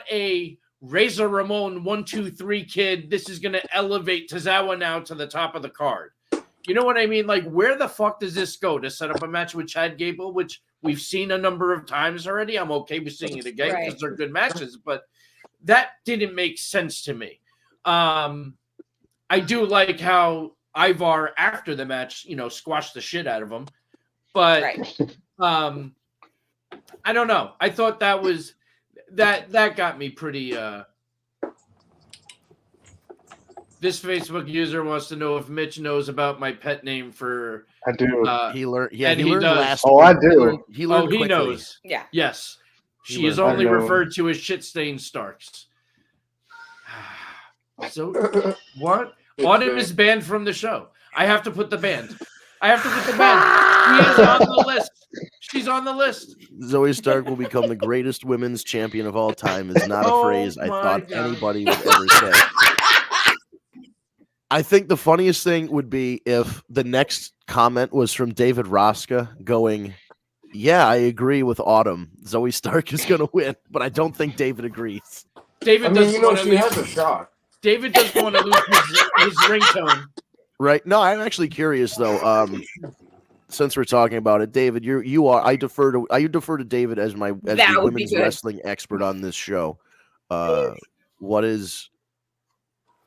a Razor Ramon 1, 2, 3 kid. This is going to elevate Tozawa now to the top of the card. You know what I mean? Like, where the fuck does this go to set up a match with Chad Gable, which we've seen a number of times already? I'm okay with seeing it again because they're good matches, but that didn't make sense to me. I do like how Ivar, after the match, squashed the shit out of him. But I don't know. I thought that was that got me pretty This Facebook user wants to know if Mitch knows about my pet name for. I do. He learned. Yeah, and he learned does. last. Oh, I do. He learned. He knows. Yeah. Yes. She He is learned. only I know. referred to as shit stained Starks. So what? Autumn is banned from the show. I have to put the band. I have to put the band. She is on the list. She's on the list. Zoe Stark will become the greatest women's champion of all time. Is not a Oh phrase I my thought God. anybody would ever say. I think the funniest thing would be if the next comment was from David Rosca going, "Yeah, I agree with Autumn. Zoe Stark is going to win, but I don't think David agrees." David doesn't want to she has a lose. shot. David doesn't want to lose his ringtone. Right? No, I'm actually curious though. since we're talking about it, David, I defer to David as That the would be women's good. wrestling expert on this show. What is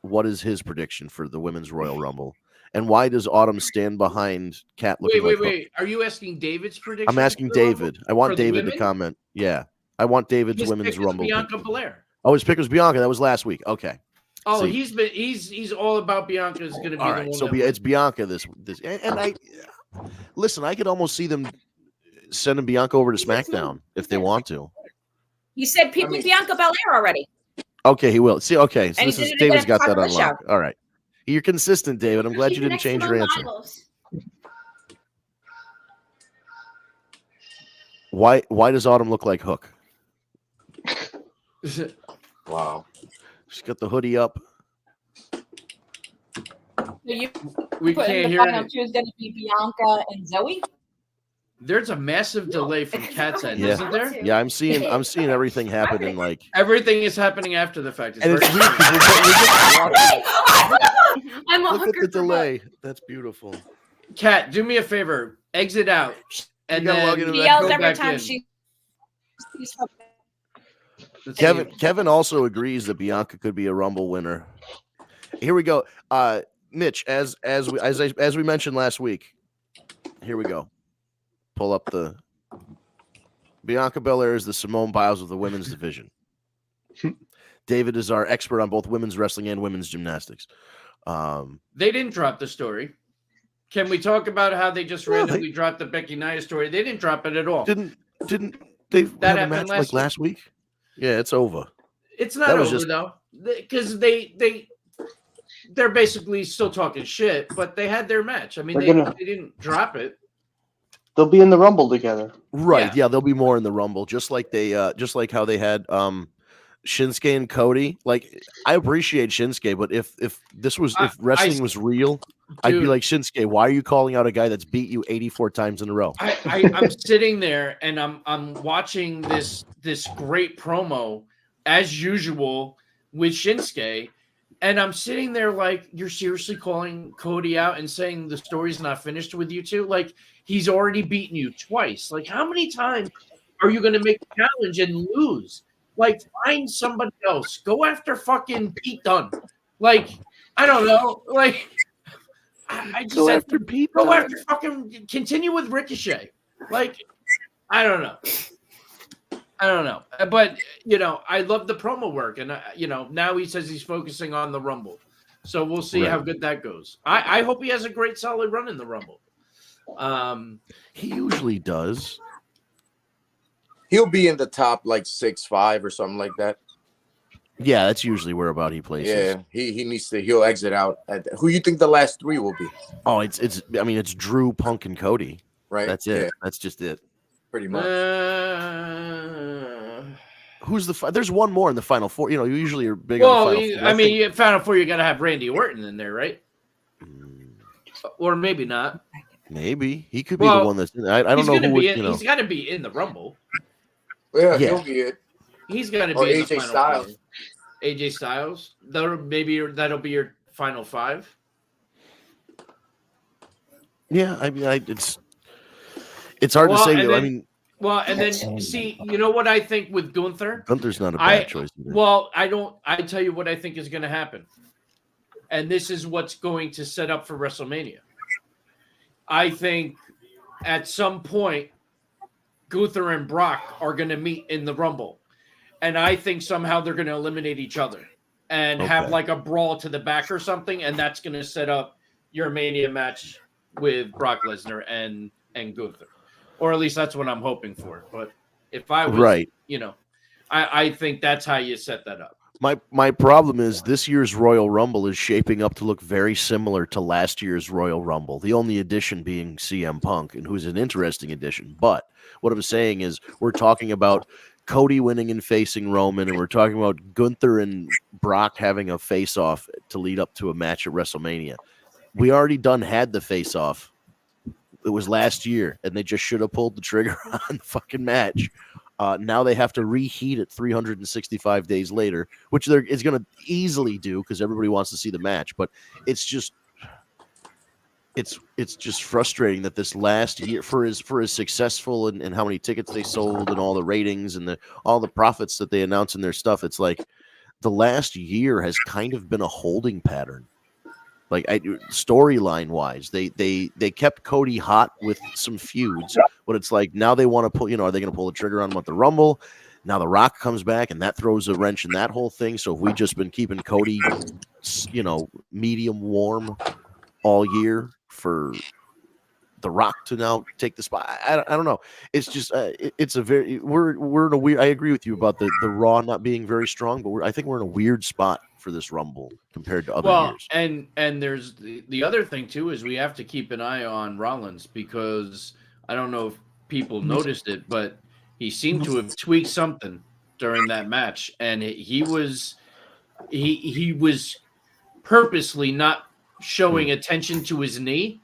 his prediction for the women's Royal Rumble? And why does Autumn stand behind Kat looking like Hook? Wait. Are you asking David's prediction? I'm asking for the Rumble? David. I want For the David to women? comment. Yeah. I want David's His women's pick is Rumble. Bianca Belair. Oh, his pick was Bianca. That was last week. Okay. Oh, See. he's all about Bianca is going to be All the right. one. So that it's Bianca this and I listen, I could almost see them sending Bianca over to SmackDown if they want to. You said pick with Bianca Belair already. Okay, he will. See, okay. So And this he is did it David's again got that on the show. unlocked. All right. You're consistent, David. I'm glad you didn't change your answer. Why does Autumn look like Hook? Wow. She's got the hoodie up. You we put in can't the hear final it. two is going to be Bianca and Zoe. There's a massive delay from Kat's end, Yeah. isn't there? Yeah, I'm seeing everything happen in like Everything is happening after the fact. and it's very weird 'cause I'm a look at hooker the for delay. That's beautiful. Kat, do me a favor. Exit out. And gotta log then into She that. yells go every back time in. she. Let's see. Kevin also agrees that Bianca could be a Rumble winner. Here we go. Mitch, as we mentioned last week, here we go. Pull up the Bianca Belair is the Simone Biles of the women's division. David is our expert on both women's wrestling and women's gymnastics. They didn't drop the story. Can we talk about how they just Well, randomly dropped the Becky Nia story? They didn't drop it at all. Didn't they That have a happened match last week? Yeah, it's over. It's not That was over just- though, because they're basically still talking shit, but they had their match. I mean, They're they didn't drop it. They'll be in the Rumble together. Right. Yeah, there'll be more in the Rumble, just like just like how they had Shinsuke and Cody. Like, I appreciate Shinsuke, but if this was if wrestling was real, I'd be Dude. like, Shinsuke, why are you calling out a guy that's beat you 84 times in a row? I'm sitting there and I'm watching this great promo as usual with Shinsuke, and I'm sitting there like, you're seriously calling Cody out and saying the story's not finished with you two? Like, he's already beaten you twice. Like, how many times are you going to make a challenge and lose? Like, find somebody else. Go after fucking Pete Dunne. Like, I don't know. Like, I just Go said, after Pete. go after fucking continue with Ricochet. Like, I don't know. But I love the promo work, and now he says he's focusing on the Rumble, so we'll see how good that goes. I hope he has a great solid run in the Rumble. He usually does. He'll be in the top like 6'5" or something like that. Yeah, that's usually where about he places. Yeah, he needs to. He'll exit out. Who you think the last three will be? Oh, it's Drew, Punk, and Cody. Right. That's it. Yeah, That's just it. pretty much. Who's there's one more in the final four. You usually are big on the final four. I mean, you Final Four, you got to have Randy Orton in there, right? Or maybe not. Maybe he could be the one that's. I don't He's know gonna who be would. in, He's got to be in the Rumble. Yeah, Yeah. he'll be it. He's got to Or be in the AJ Final Styles. Four. AJ Styles. That'll be your final five. Yeah, I mean, it's hard to Well, say. and I then- mean, Well, and then see, you know what I think with Gunther? Gunther's not a bad choice either. Well, I tell you what I think is going to happen. And this is what's going to set up for WrestleMania. I think at some point, Gunther and Brock are going to meet in the Rumble. And I think somehow they're going to eliminate each other and have Okay. like a brawl to the back or something. And that's going to set up your Mania match with Brock Lesnar and Gunther. Or at least that's what I'm hoping for. But if I was, Right. I think that's how you set that up. My problem is this year's Royal Rumble is shaping up to look very similar to last year's Royal Rumble. The only addition being CM Punk, and who's an interesting addition. But what I'm saying is we're talking about Cody winning and facing Roman, and we're talking about Gunther and Brock having a face-off to lead up to a match at WrestleMania. We already had the face-off. It was last year, and they just should have pulled the trigger on the fucking match. Now they have to reheat it 365 days later, which is going to easily do because everybody wants to see the match. But it's just it's just frustrating that this last year for as successful and how many tickets they sold and all the ratings and all the profits that they announce in their stuff, it's like the last year has kind of been a holding pattern. Like storyline wise, they kept Cody hot with some feuds, but it's like now they want to pull. Are they going to pull the trigger on him at the Rumble? Now The Rock comes back, and that throws a wrench in that whole thing. So if we just been keeping Cody, medium warm all year for The Rock to now take the spot, I don't know. It's just it's a very we're in a weird. I agree with you about the Raw not being very strong, but I think we're in a weird spot for this Rumble compared to other years. And there's the other thing too is we have to keep an eye on Rollins, because I don't know if people noticed it, but he seemed to have tweaked something during that match, and he was purposely not showing attention to his knee,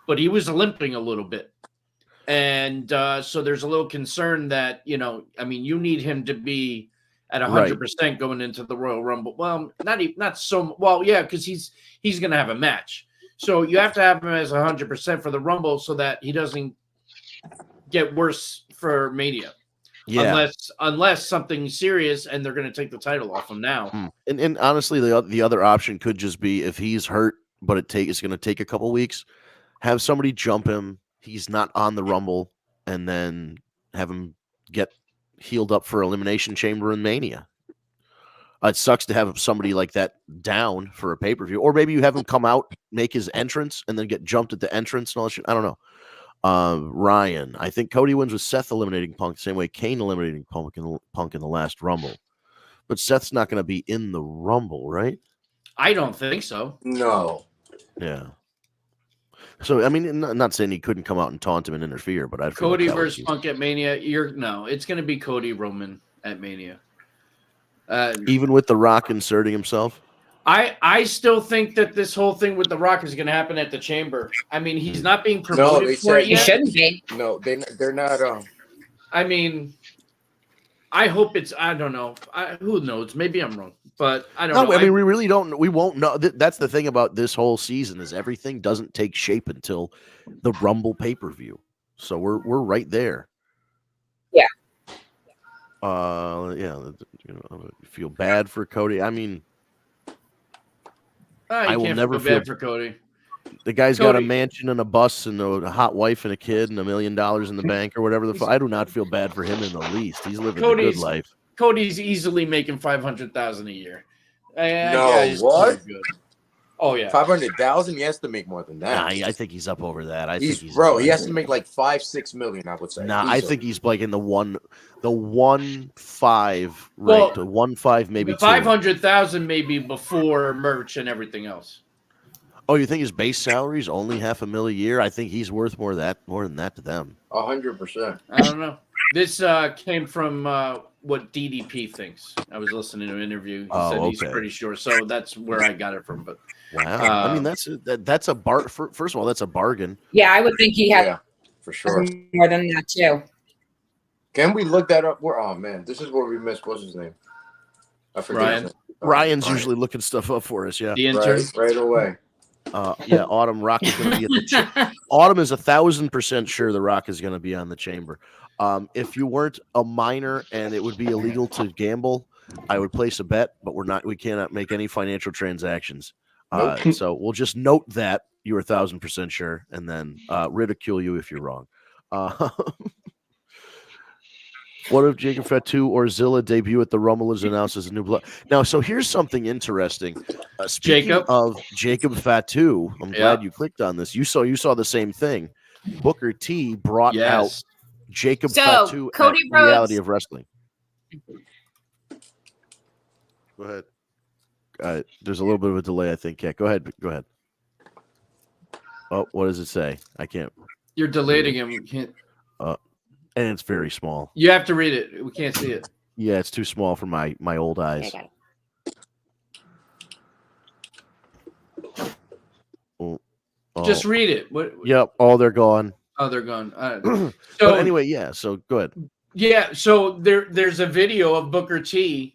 but he was limping a little bit. And so there's a little concern that, you need him to be at 100% going into the Royal Rumble. Well, not so well, yeah, because he's going to have a match. So you have to have him as 100% for the Rumble so that he doesn't get worse for Mania. Yeah. Unless something serious and they're going to take the title off him now. And honestly, the other option could just be if he's hurt, but it's going to take a couple weeks, have somebody jump him. He's not on the Rumble, and then have him get healed up for Elimination Chamber in Mania. It sucks to have somebody like that down for a pay-per-view, or maybe you have him come out, make his entrance, and then get jumped at the entrance and all that shit. I don't know. Ryan, I think Cody wins with Seth eliminating Punk the same way Kane eliminating Punk in the last Rumble. But Seth's not going to be in the Rumble, right? I don't think so. No. Yeah. So, not saying he couldn't come out and taunt him and interfere, but I'd Cody versus Punk at Mania. It's going to be Cody Roman at Mania. Even with The Rock inserting himself? I still think that this whole thing with The Rock is going to happen at the Chamber. He's not being promoted for it yet. He shouldn't be. No, they're not. I hope it's. I don't know. Who knows? Maybe I'm wrong, but I don't know. We really don't. We won't know. That's the thing about this whole season is everything doesn't take shape until the Rumble pay-per-view. So we're right there. Yeah. Feel bad for Cody. I will never feel bad for Cody. The guy's got a mansion and a bus and a hot wife and a kid and $1 million in the bank or whatever. I do not feel bad for him in the least. He's living a good life. Cody's easily making $500,000 a year. What? Good. Oh yeah, 500,000. He has to make more than that. Nah, I think he's up over that. He has to make like 5-6 million. I would say. Nah, I think he's like in the 1.5 range. Well, the 1.5 maybe. 500,000 maybe before merch and everything else. Oh, you think his base salary is only $500,000 a year? I think he's worth more than that to them. 100%. I don't know. This came from what DDP thinks. I was listening to an interview. He said he's pretty sure. So that's where I got it from. But wow, that's a bar. First of all, that's a bargain. Yeah, I would think he had for sure more than that too. Can we look that up? Oh man, this is where we missed. What's his name? I forget. Ryan. Ryan's usually looking stuff up for us. Yeah, the intern right away. Autumn Rock is going to be at the Autumn is 1,000% sure the Rock is going to be on the Chamber. If you weren't a minor and it would be illegal to gamble, I would place a bet, but we cannot make any financial transactions. Nope. So we'll just note that you were 1,000% sure and then ridicule you if you're wrong. What if Jacob Fatu or Zilla debut at the Rumble is announced as a new blood? Now, so here's something interesting. Speaking of Jacob Fatu, I'm glad you clicked on this. You saw the same thing. Booker T brought out Jacob Fatu Cody at Reality of Wrestling. Go ahead. There's a little bit of a delay, I think. Yeah, go ahead. Oh, what does it say? I can't. You're deleting him. You can't. And it's very small. You have to read it. We can't see it. Yeah, it's too small for my old eyes. Just read it. What? Yep. Oh, they're gone. Oh, they're gone. So anyway, so go ahead. Yeah. So there's a video of Booker T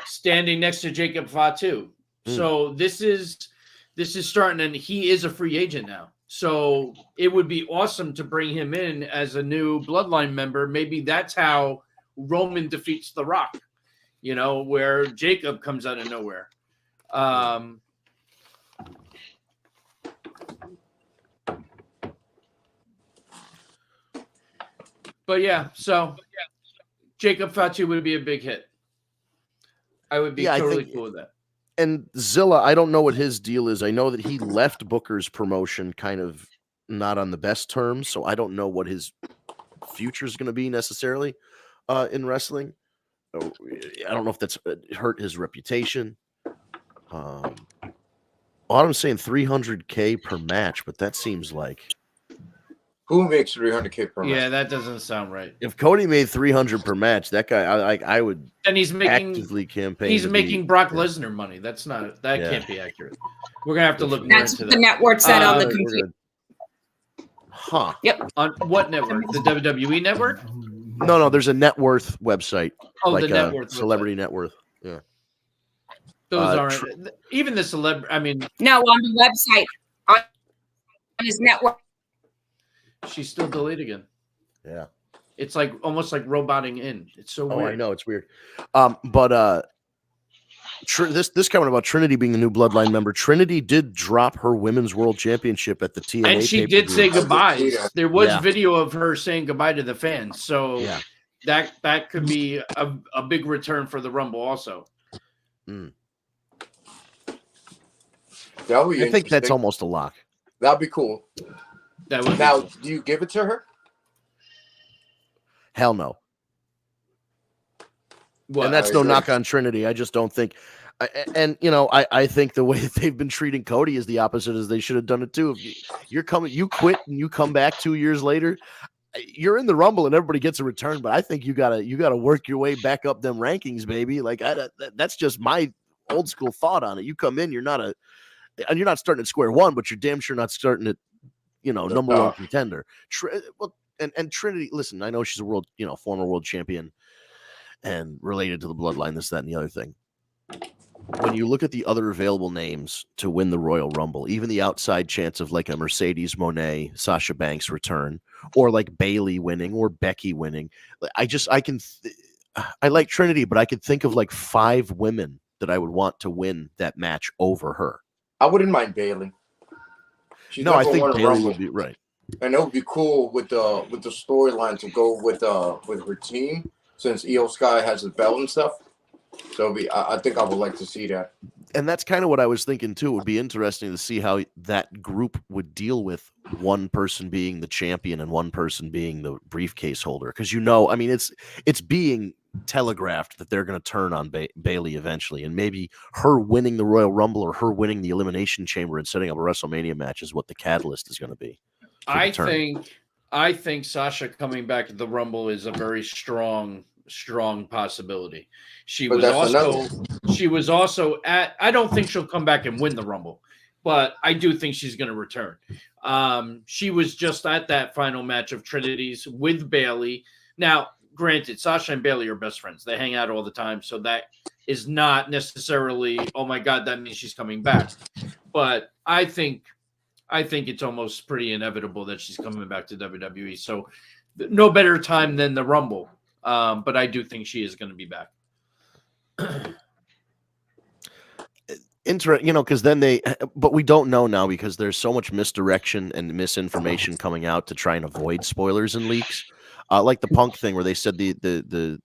standing next to Jacob Fatu. So this is starting, and he is a free agent now. So it would be awesome to bring him in as a new Bloodline member. Maybe that's how Roman defeats The Rock, where Jacob comes out of nowhere. But yeah, so Jacob Fatu would be a big hit. I would be totally cool with that. And Zilla, I don't know what his deal is. I know that he left Booker's promotion kind of not on the best terms, so I don't know what his future is going to be necessarily in wrestling. I don't know if that's hurt his reputation. I'm saying $300K per match, but that seems like who makes $300K per match? Yeah, that doesn't sound right. If Cody made $300 per match, that guy, I would. And he's making actively campaign. He's making Brock Lesnar money. That's not that can't be accurate. We're gonna have to look more That's into what the that. network said on the computer. Huh? Yep. On what network? The WWE network? No. There's a net worth website. Oh, like the net worth celebrity website. net worth. Yeah. Those aren't even the celeb. I mean, No, on the website, on his network. she's still delayed again. Yeah. It's like almost like roboting in. It's so Oh, weird. I know it's weird. But this comment about Trinity being the new Bloodline member. Trinity did drop her Women's World Championship at the TNA, And she did say pay-per-view. goodbyes. There was Yeah. video of her saying goodbye to the fans. So Yeah. that could be a big return for the Rumble also. That would be I think that's interesting. almost a lock. That'd be cool. That would Now, be cool. do you give it to her? Hell no. What? And that's I no agree. knock on Trinity. I just don't think. I think the way that they've been treating Cody is the opposite as they should have done it too. If you quit and you come back 2 years later, you're in the Rumble and everybody gets a return. But I think you gotta work your way back up them rankings, baby. Like that's just my old school thought on it. You come in, you're not starting at square one, but you're damn sure not starting at number one contender. And Trinity, listen, I know she's a former world champion and related to the bloodline, this, that, and the other thing. When you look at the other available names to win the Royal Rumble, even the outside chance of like a Mercedes Moné, Sasha Banks return, or like Bayley winning or Becky winning, I like Trinity, but I could think of like 5 women that I would want to win that match over her. I wouldn't mind Bailey. She's No, I never think won a Bayley Rumble. would be right. And it would be cool with the storyline to go with her team, since Io Sky has the belt and stuff. So I think I would like to see that. And that's kind of what I was thinking too. It would be interesting to see how that group would deal with one person being the champion and one person being the briefcase holder. Because it's being telegraphed that they're going to turn on Bayley eventually, and maybe her winning the Royal Rumble or her winning the Elimination Chamber and setting up a WrestleMania match is what the catalyst is going to be. I think Sasha coming back to the Rumble is a very strong possibility. She was also at. I don't think she'll come back and win the Rumble, but I do think she's going to return. She was just at that final match of Trinity's with Bayley. Now, granted, Sasha and Bayley are best friends. They hang out all the time, so that is not necessarily, oh my God, that means she's coming back. But I think it's almost pretty inevitable that she's coming back to WWE. So no better time than the Rumble. But I do think she is going to be back. Because then but we don't know now because there's so much misdirection and misinformation coming out to try and avoid spoilers and leaks. Like the Punk thing where they said the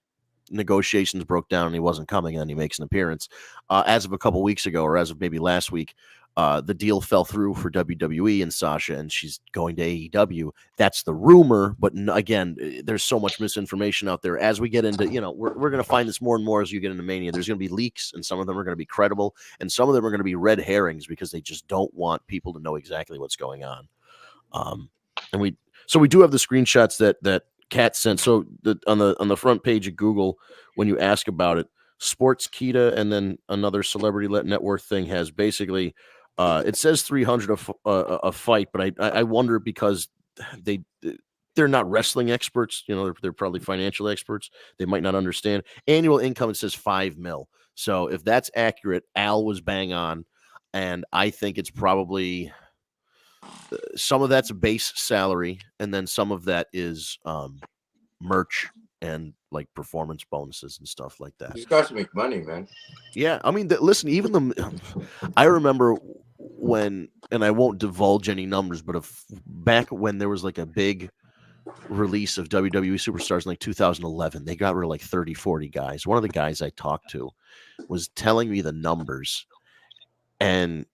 negotiations broke down and he wasn't coming and then he makes an appearance. As of a couple weeks ago, or as of maybe last week, the deal fell through for WWE and Sasha, and she's going to AEW. That's the rumor, but again, there's so much misinformation out there. As we get into, we're going to find this more and more as you get into Mania. There's going to be leaks, and some of them are going to be credible, and some of them are going to be red herrings because they just don't want people to know exactly what's going on. And we do have the screenshots that Kat sent. So on the front page of Google, when you ask about it, Sportskeeda and then another celebrity net worth thing has basically. It says 300 a fight, but I wonder because they're not wrestling experts. They're probably financial experts. They might not understand annual income. It says $5 million. So if that's accurate, Al was bang on, and I think it's probably some of that's a base salary, and then some of that is merch and like performance bonuses and stuff like that. These guys make money, man. Yeah, I mean, listen, even I remember when, and I won't divulge any numbers, but back when there was like a big release of WWE Superstars in like 2011, they got rid of like 30, 40 guys. One of the guys I talked to was telling me the numbers, and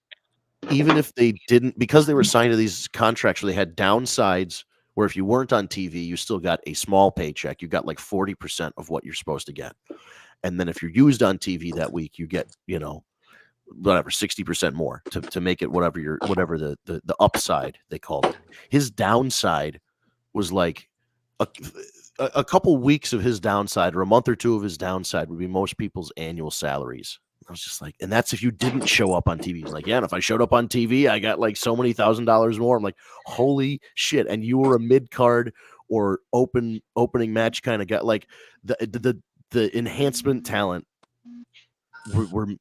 even if they didn't, because they were signed to these contracts where they had downsides, where if you weren't on TV, you still got a small paycheck. You got like 40% of what you're supposed to get. And then if you're used on TV that week, you get, whatever, 60% more to make it whatever the upside they called it. His downside was like a couple weeks of his downside, or a month or two of his downside, would be most people's annual salaries. I was just like, and that's if you didn't show up on TV. He's like, yeah, and if I showed up on TV, I got like so many $1,000s more. I'm like, holy shit! And you were a mid card or opening match kind of guy. Like the enhancement talent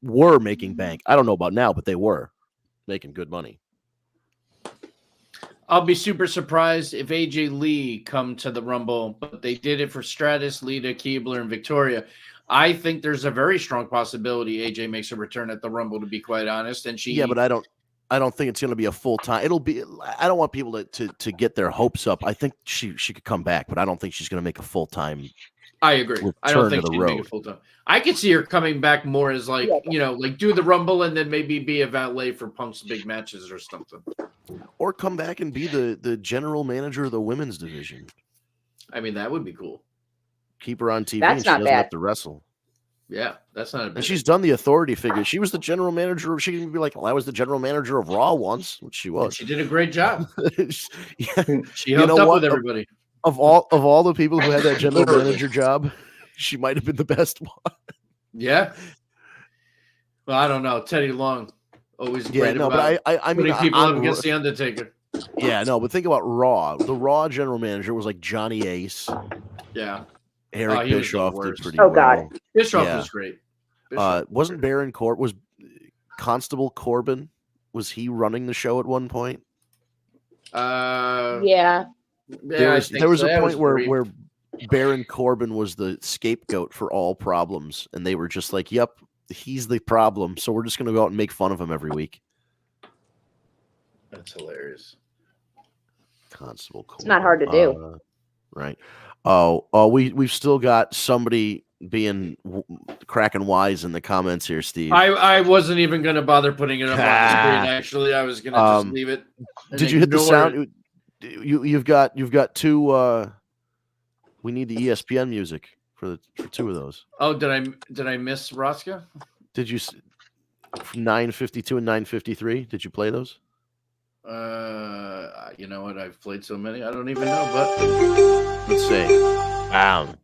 were making bank. I don't know about now, but they were making good money. I'll be super surprised if AJ Lee come to the Rumble, but they did it for Stratus, Lita, Keebler, and Victoria. I think there's a very strong possibility AJ makes a return at the Rumble, to be quite honest. And yeah, but I don't think it's going to be a full time. It'll be. I don't want people to get their hopes up. I think she could come back, but I don't think she's going to make a full time. I agree. I don't think she'd make it full time. I could see her coming back more as like like do the Rumble and then maybe be a valet for Punk's big matches or something, or come back and be the general manager of the women's division. I mean, that would be cool. Keep her on TV. That's and she not doesn't bad. have to wrestle. Yeah, that's not a bad. And she's done the authority figure. She was the general manager. She can be like, well, I was the general manager of Raw once, which she was. And she did a great job. Yeah. She hooked up with everybody. Of all the people who had that general manager job, she might have been the best one. Yeah. Well, I don't know. Teddy Long always great about but I mean, people up against the Undertaker. Yeah, no, but think about Raw. The Raw general manager was like Johnny Ace. Yeah. Eric Bischoff did pretty Oh, well. God. Bischoff was great. Wasn't Baron Corbin, was Constable Corbin, was he running the show at one point? Yeah. There was a point where Baron Corbin was the scapegoat for all problems, and they were just like, yep, he's the problem, so we're just going to go out and make fun of him every week. That's hilarious. Constable Corbin. It's not hard to do. Right. We've still got somebody being cracking wise in the comments here, Steve. I wasn't even going to bother putting it up on the screen. Actually, I was going to just leave it. Did you hit the sound? You've got two. We need the ESPN music for two of those. Oh, did I miss Rosca? Did you 952 and 953? Did you play those? You know what? I've played so many, I don't even know. But let's see. Wow.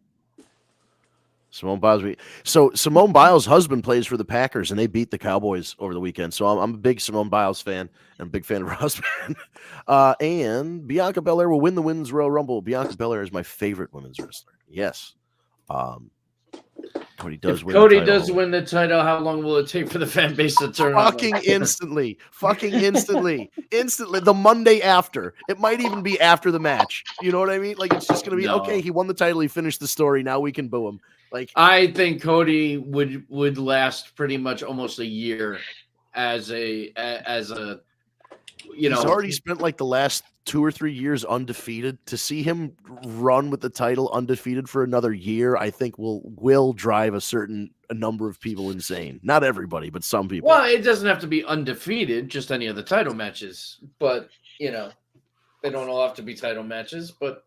Simone Biles. So Simone Biles' husband plays for the Packers, and they beat the Cowboys over the weekend. So I'm a big Simone Biles fan and a big fan of her husband. And Bianca Belair will win the Women's Royal Rumble. Bianca Belair is my favorite women's wrestler. Yes. Cody does win. Cody does win the title. How long will it take for the fan base to turn on? Fucking instantly. The Monday after. It might even be after the match. You know what I mean? Like, it's just going to be, okay, he won the title. He finished the story. Now we can boo him. Like, I think Cody would last pretty much almost a year as a he's already spent like the last 2 or 3 years undefeated. To see him run with the title undefeated for another year, I think will drive a number of people insane. Not everybody, but some people. Well, it doesn't have to be undefeated, just any of the title matches. But they don't all have to be title matches. But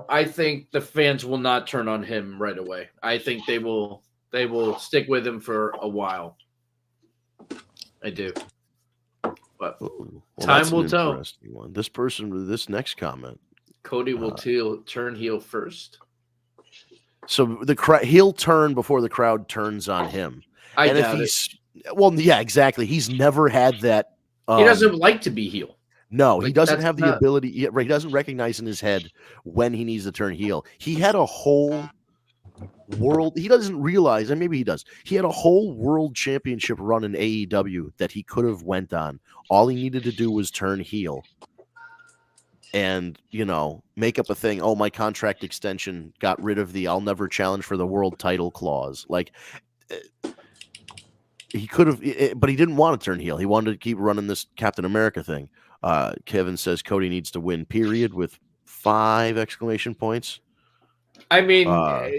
I think the fans will not turn on him right away. I think they will stick with him for a while. I do. But time will tell. This next comment. Cody will turn heel first. So he'll turn before the crowd turns on him. I doubt it. Well, yeah, exactly. He's never had that. He doesn't like to be heel. No, he doesn't have the ability. He doesn't recognize in his head when he needs to turn heel. He had a whole world. He doesn't realize, and maybe he does. He had a whole world championship run in AEW that he could have went on. All he needed to do was turn heel, and make up a thing. Oh, my contract extension got rid of the "I'll never challenge for the world title" clause. Like, he could have, but he didn't want to turn heel. He wanted to keep running this Captain America thing. Kevin says Cody needs to win, period, with 5 exclamation points. I mean,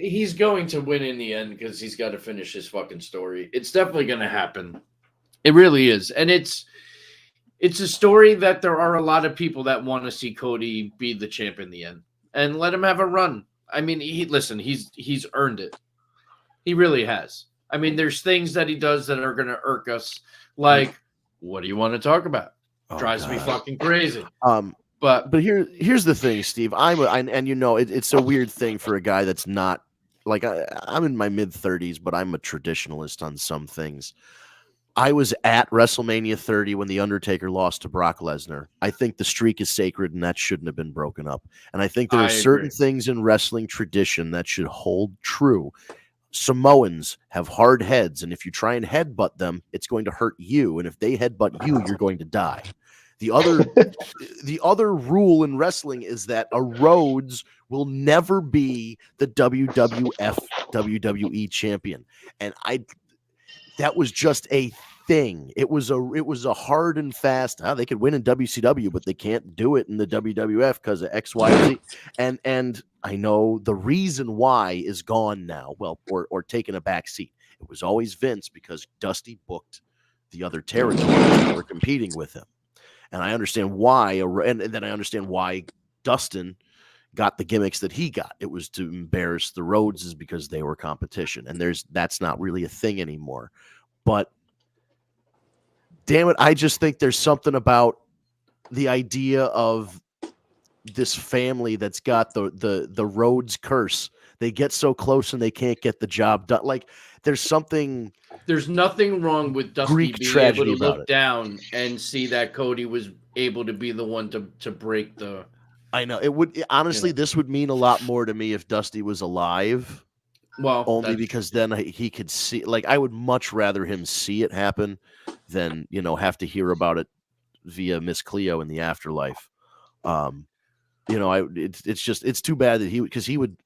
he's going to win in the end because he's got to finish his fucking story. It's definitely going to happen. It really is. And it's a story that there are a lot of people that want to see Cody be the champ in the end and let him have a run. I mean, he's earned it. He really has. I mean, there's things that he does that are going to irk us. Like, what do you want to talk about? Drives me fucking crazy. But here's the thing, Steve. It's a weird thing for a guy that's not like I'm in my mid 30s, but I'm a traditionalist on some things. I was at WrestleMania 30 when The Undertaker lost to Brock Lesnar. I think the streak is sacred and that shouldn't have been broken up. And I think there are certain things in wrestling tradition that should hold true. Samoans have hard heads, and if you try and headbutt them, it's going to hurt you. And if they headbutt you, you're going to die. The other rule in wrestling is that a Rhodes will never be the WWF WWE champion. And that was just a thing. It was a hard and fast. They could win in WCW, but they can't do it in the WWF because of X, Y, Z. And I know the reason why is gone now. Well, or taken a back seat. It was always Vince because Dusty booked the other territories that were competing with him. And I understand why, and then I understand why Dustin got the gimmicks that he got. It was to embarrass the Rhodeses because they were competition, and that's not really a thing anymore. But damn it, I just think there's something about the idea of this family that's got the Rhodes curse. They get so close and they can't get the job done. Like there's nothing wrong with Dusty Greek being able to look down and see that Cody was able to be the one to break the. I know it would honestly. This would mean a lot more to me if Dusty was alive. Well, only because then he could see. Like I would much rather him see it happen than have to hear about it via Miss Cleo in the afterlife. It's too bad that he would.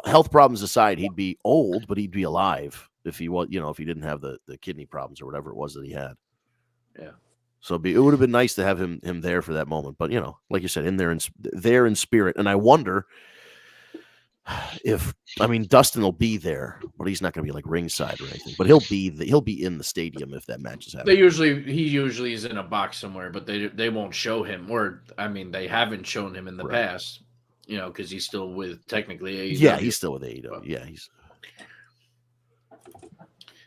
Health problems aside, he'd be old, but he'd be alive if he was, if he didn't have the kidney problems or whatever it was that he had. Yeah. So it would have been nice to have him there for that moment. But like you said, there in spirit. And I wonder Dustin will be there, but he's not going to be like ringside or anything. But he'll be in the stadium if that match is happening. He usually is in a box somewhere, but they won't show him. Or they haven't shown him in the past. Because he's still with technically AEW. Yeah, he's still with AEW. Yeah,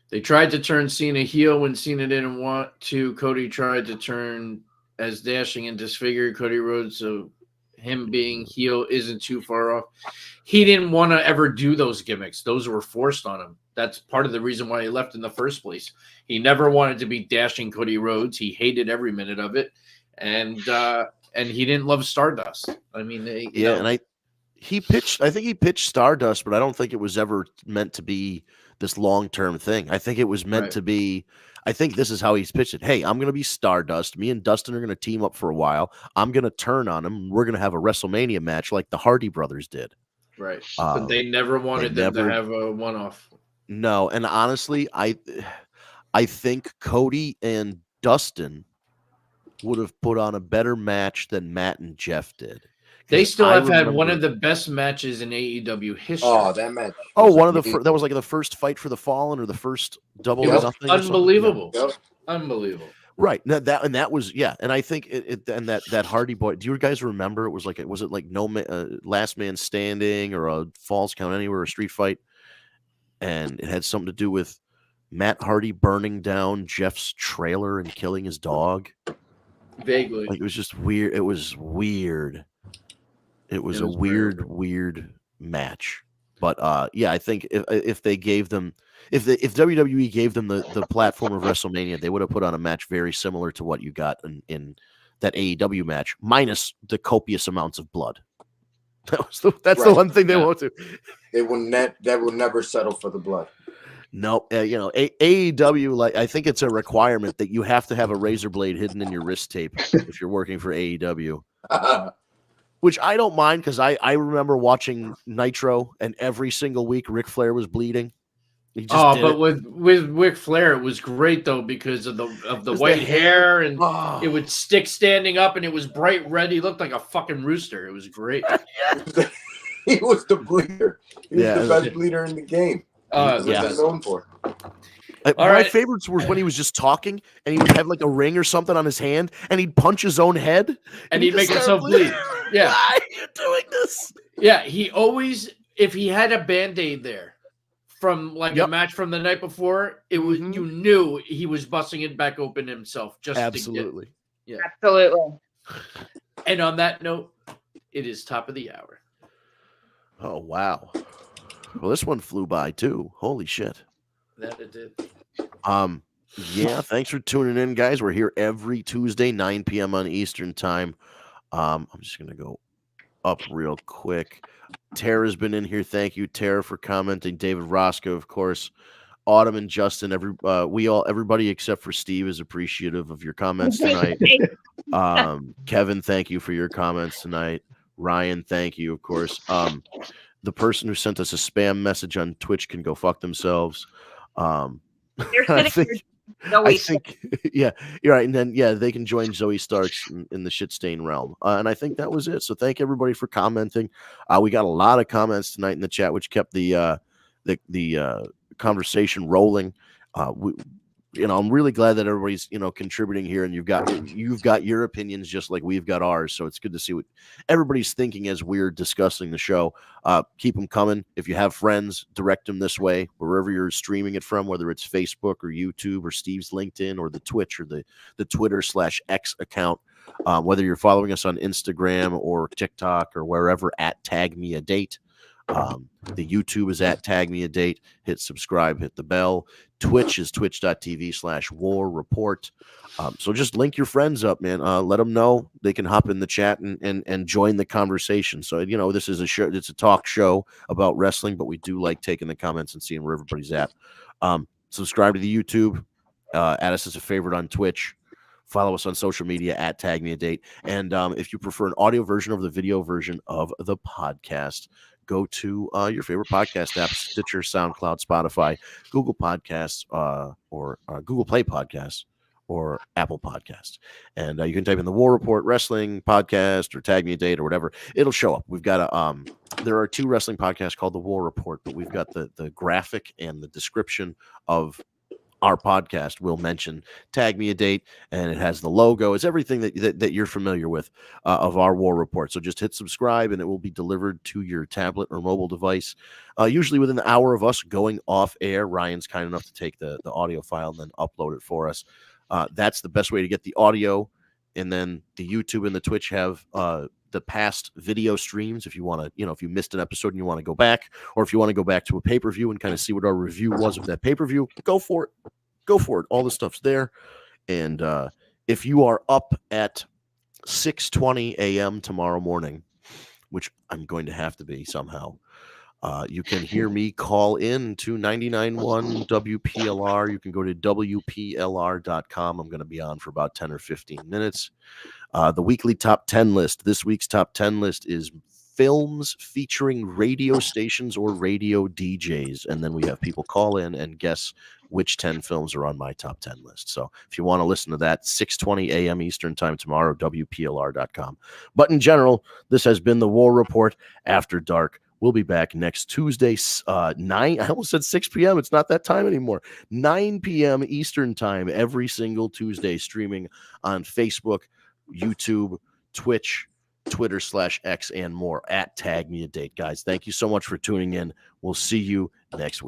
They tried to turn Cena heel when Cena didn't want to. Cody tried to turn as dashing and disfigured Cody Rhodes, so him being heel isn't too far off. He didn't want to ever do those gimmicks. Those were forced on him. That's part of the reason why he left in the first place. He never wanted to be dashing Cody Rhodes. He hated every minute of it. And he didn't love Stardust. I think he pitched Stardust, but I don't think it was ever meant to be this long-term thing. I think it was meant to be. I think this is how he's pitched it. Hey, I'm going to be Stardust. Me and Dustin are going to team up for a while. I'm going to turn on him. We're going to have a WrestleMania match like the Hardy Brothers did. Right, but they never wanted them to have a one-off. No, and honestly, I think Cody and Dustin would have put on a better match than Matt and Jeff did. They still have had one of the best matches in AEW history. Oh, that match! That was like the first Fight for the Fallen or the first Double or Nothing. Unbelievable, unbelievable. Right, that was and I think that Hardy Boy. Do you guys remember? It was like Last Man Standing or a Falls Count Anywhere, a street fight, and it had something to do with Matt Hardy burning down Jeff's trailer and killing his dog. Vaguely, it was just weird. It was weird. It was a weird match. But I think if they gave them, if WWE gave them the platform of WrestleMania, they would have put on a match very similar to what you got in that AEW match, minus the copious amounts of blood. That's the one thing they won't do. They will never settle for the blood. No, AEW, like I think it's a requirement that you have to have a razor blade hidden in your wrist tape if you're working for AEW. Which I don't mind because I remember watching Nitro and every single week Ric Flair was bleeding. He just did but it. with Ric Flair, it was great though because of the white hair and Oh. it would stick standing up and it was bright red. He looked like a fucking rooster. It was great. He was the bleeder. He was Yeah, the best bleeder in the game. Yeah. That's known for. My right. favorites was when he was just talking and he would have like a ring or something on his hand and he'd punch his own head And he'd just make start himself bleeding. bleed. Yeah. Why are you doing this? Yeah, he always, if he had a Band-Aid there from like Yep. a match from the night before, it was you knew he was busting it back open himself just Absolutely. to get. Absolutely. And on that note, it is top of the hour. Oh wow. Well, this one flew by too. Holy shit. That it did. Yeah, thanks for tuning in, guys. We're here every Tuesday, 9 p.m. on Eastern time. I'm just gonna go up real quick. Tara's been in here. Thank you, Tara, for commenting. David Roscoe, of course. Autumn and Justin, everybody except for Steve is appreciative of your comments tonight. Kevin, thank you for your comments tonight. Ryan, thank you, of course. The person who sent us a spam message on Twitch can go fuck themselves. They're sitting I think, yeah, you're right. And then, yeah, they can join Zoe Starks in the shit stain realm. And I think that was it. So thank everybody for commenting. We got a lot of comments tonight in the chat, which kept the conversation rolling. I'm really glad that everybody's, contributing here, and you've got your opinions just like we've got ours. So it's good to see what everybody's thinking as we're discussing the show. Keep them coming. If you have friends, direct them this way, wherever you're streaming it from, whether it's Facebook or YouTube or Steve's LinkedIn or the Twitch or the Twitter/X account. Whether you're following us on Instagram or TikTok or wherever at Tag Me a Date. The YouTube is at Tag Me a Date. Hit subscribe, hit the bell. Twitch is twitch.tv/war report. So just link your friends up, man. Let them know they can hop in the chat and join the conversation. So, this is a show, it's a talk show about wrestling, but we do like taking the comments and seeing where everybody's at. Subscribe to the YouTube, add us as a favorite on Twitch. Follow us on social media at Tag Me a Date. And if you prefer an audio version of the video version of the podcast, go to your favorite podcast app, Stitcher, SoundCloud, Spotify, Google Podcasts, or Google Play Podcasts, or Apple Podcasts. And you can type in the War Report Wrestling Podcast or Tag Me a Date or whatever. It'll show up. We've got there are 2 wrestling podcasts called the War Report, but we've got the graphic and the description of our podcast will mention Tag Me a Date, and it has the logo. It's everything that you're familiar with of our War Report. So just hit subscribe, and it will be delivered to your tablet or mobile device, usually within an hour of us going off air. Ryan's kind enough to take the audio file and then upload it for us. That's the best way to get the audio, and then the YouTube and the Twitch have the past video streams. If you want to, if you missed an episode and you want to go back, or if you want to go back to a pay-per-view and kind of see what our review was of that pay-per-view, go for it. All the stuff's there. And if you are up at 6:20 a.m. tomorrow morning, which I'm going to have to be somehow, you can hear me call in to 99.1 WPLR. You can go to WPLR.com. I'm going to be on for about 10 or 15 minutes. The weekly top 10 list. This week's top 10 list is films featuring radio stations or radio DJs. And then we have people call in and guess which 10 films are on my top 10 list. So if you want to listen to that, 6:20 a.m. Eastern time tomorrow, WPLR.com. But in general, this has been the War Report After Dark. We'll be back next Tuesday, 9. I almost said 6 p.m. It's not that time anymore. 9 p.m. Eastern time every single Tuesday, streaming on Facebook, YouTube, Twitch, Twitter/X, and more at Tag Me a Date, guys. Thank you so much for tuning in. We'll see you next week.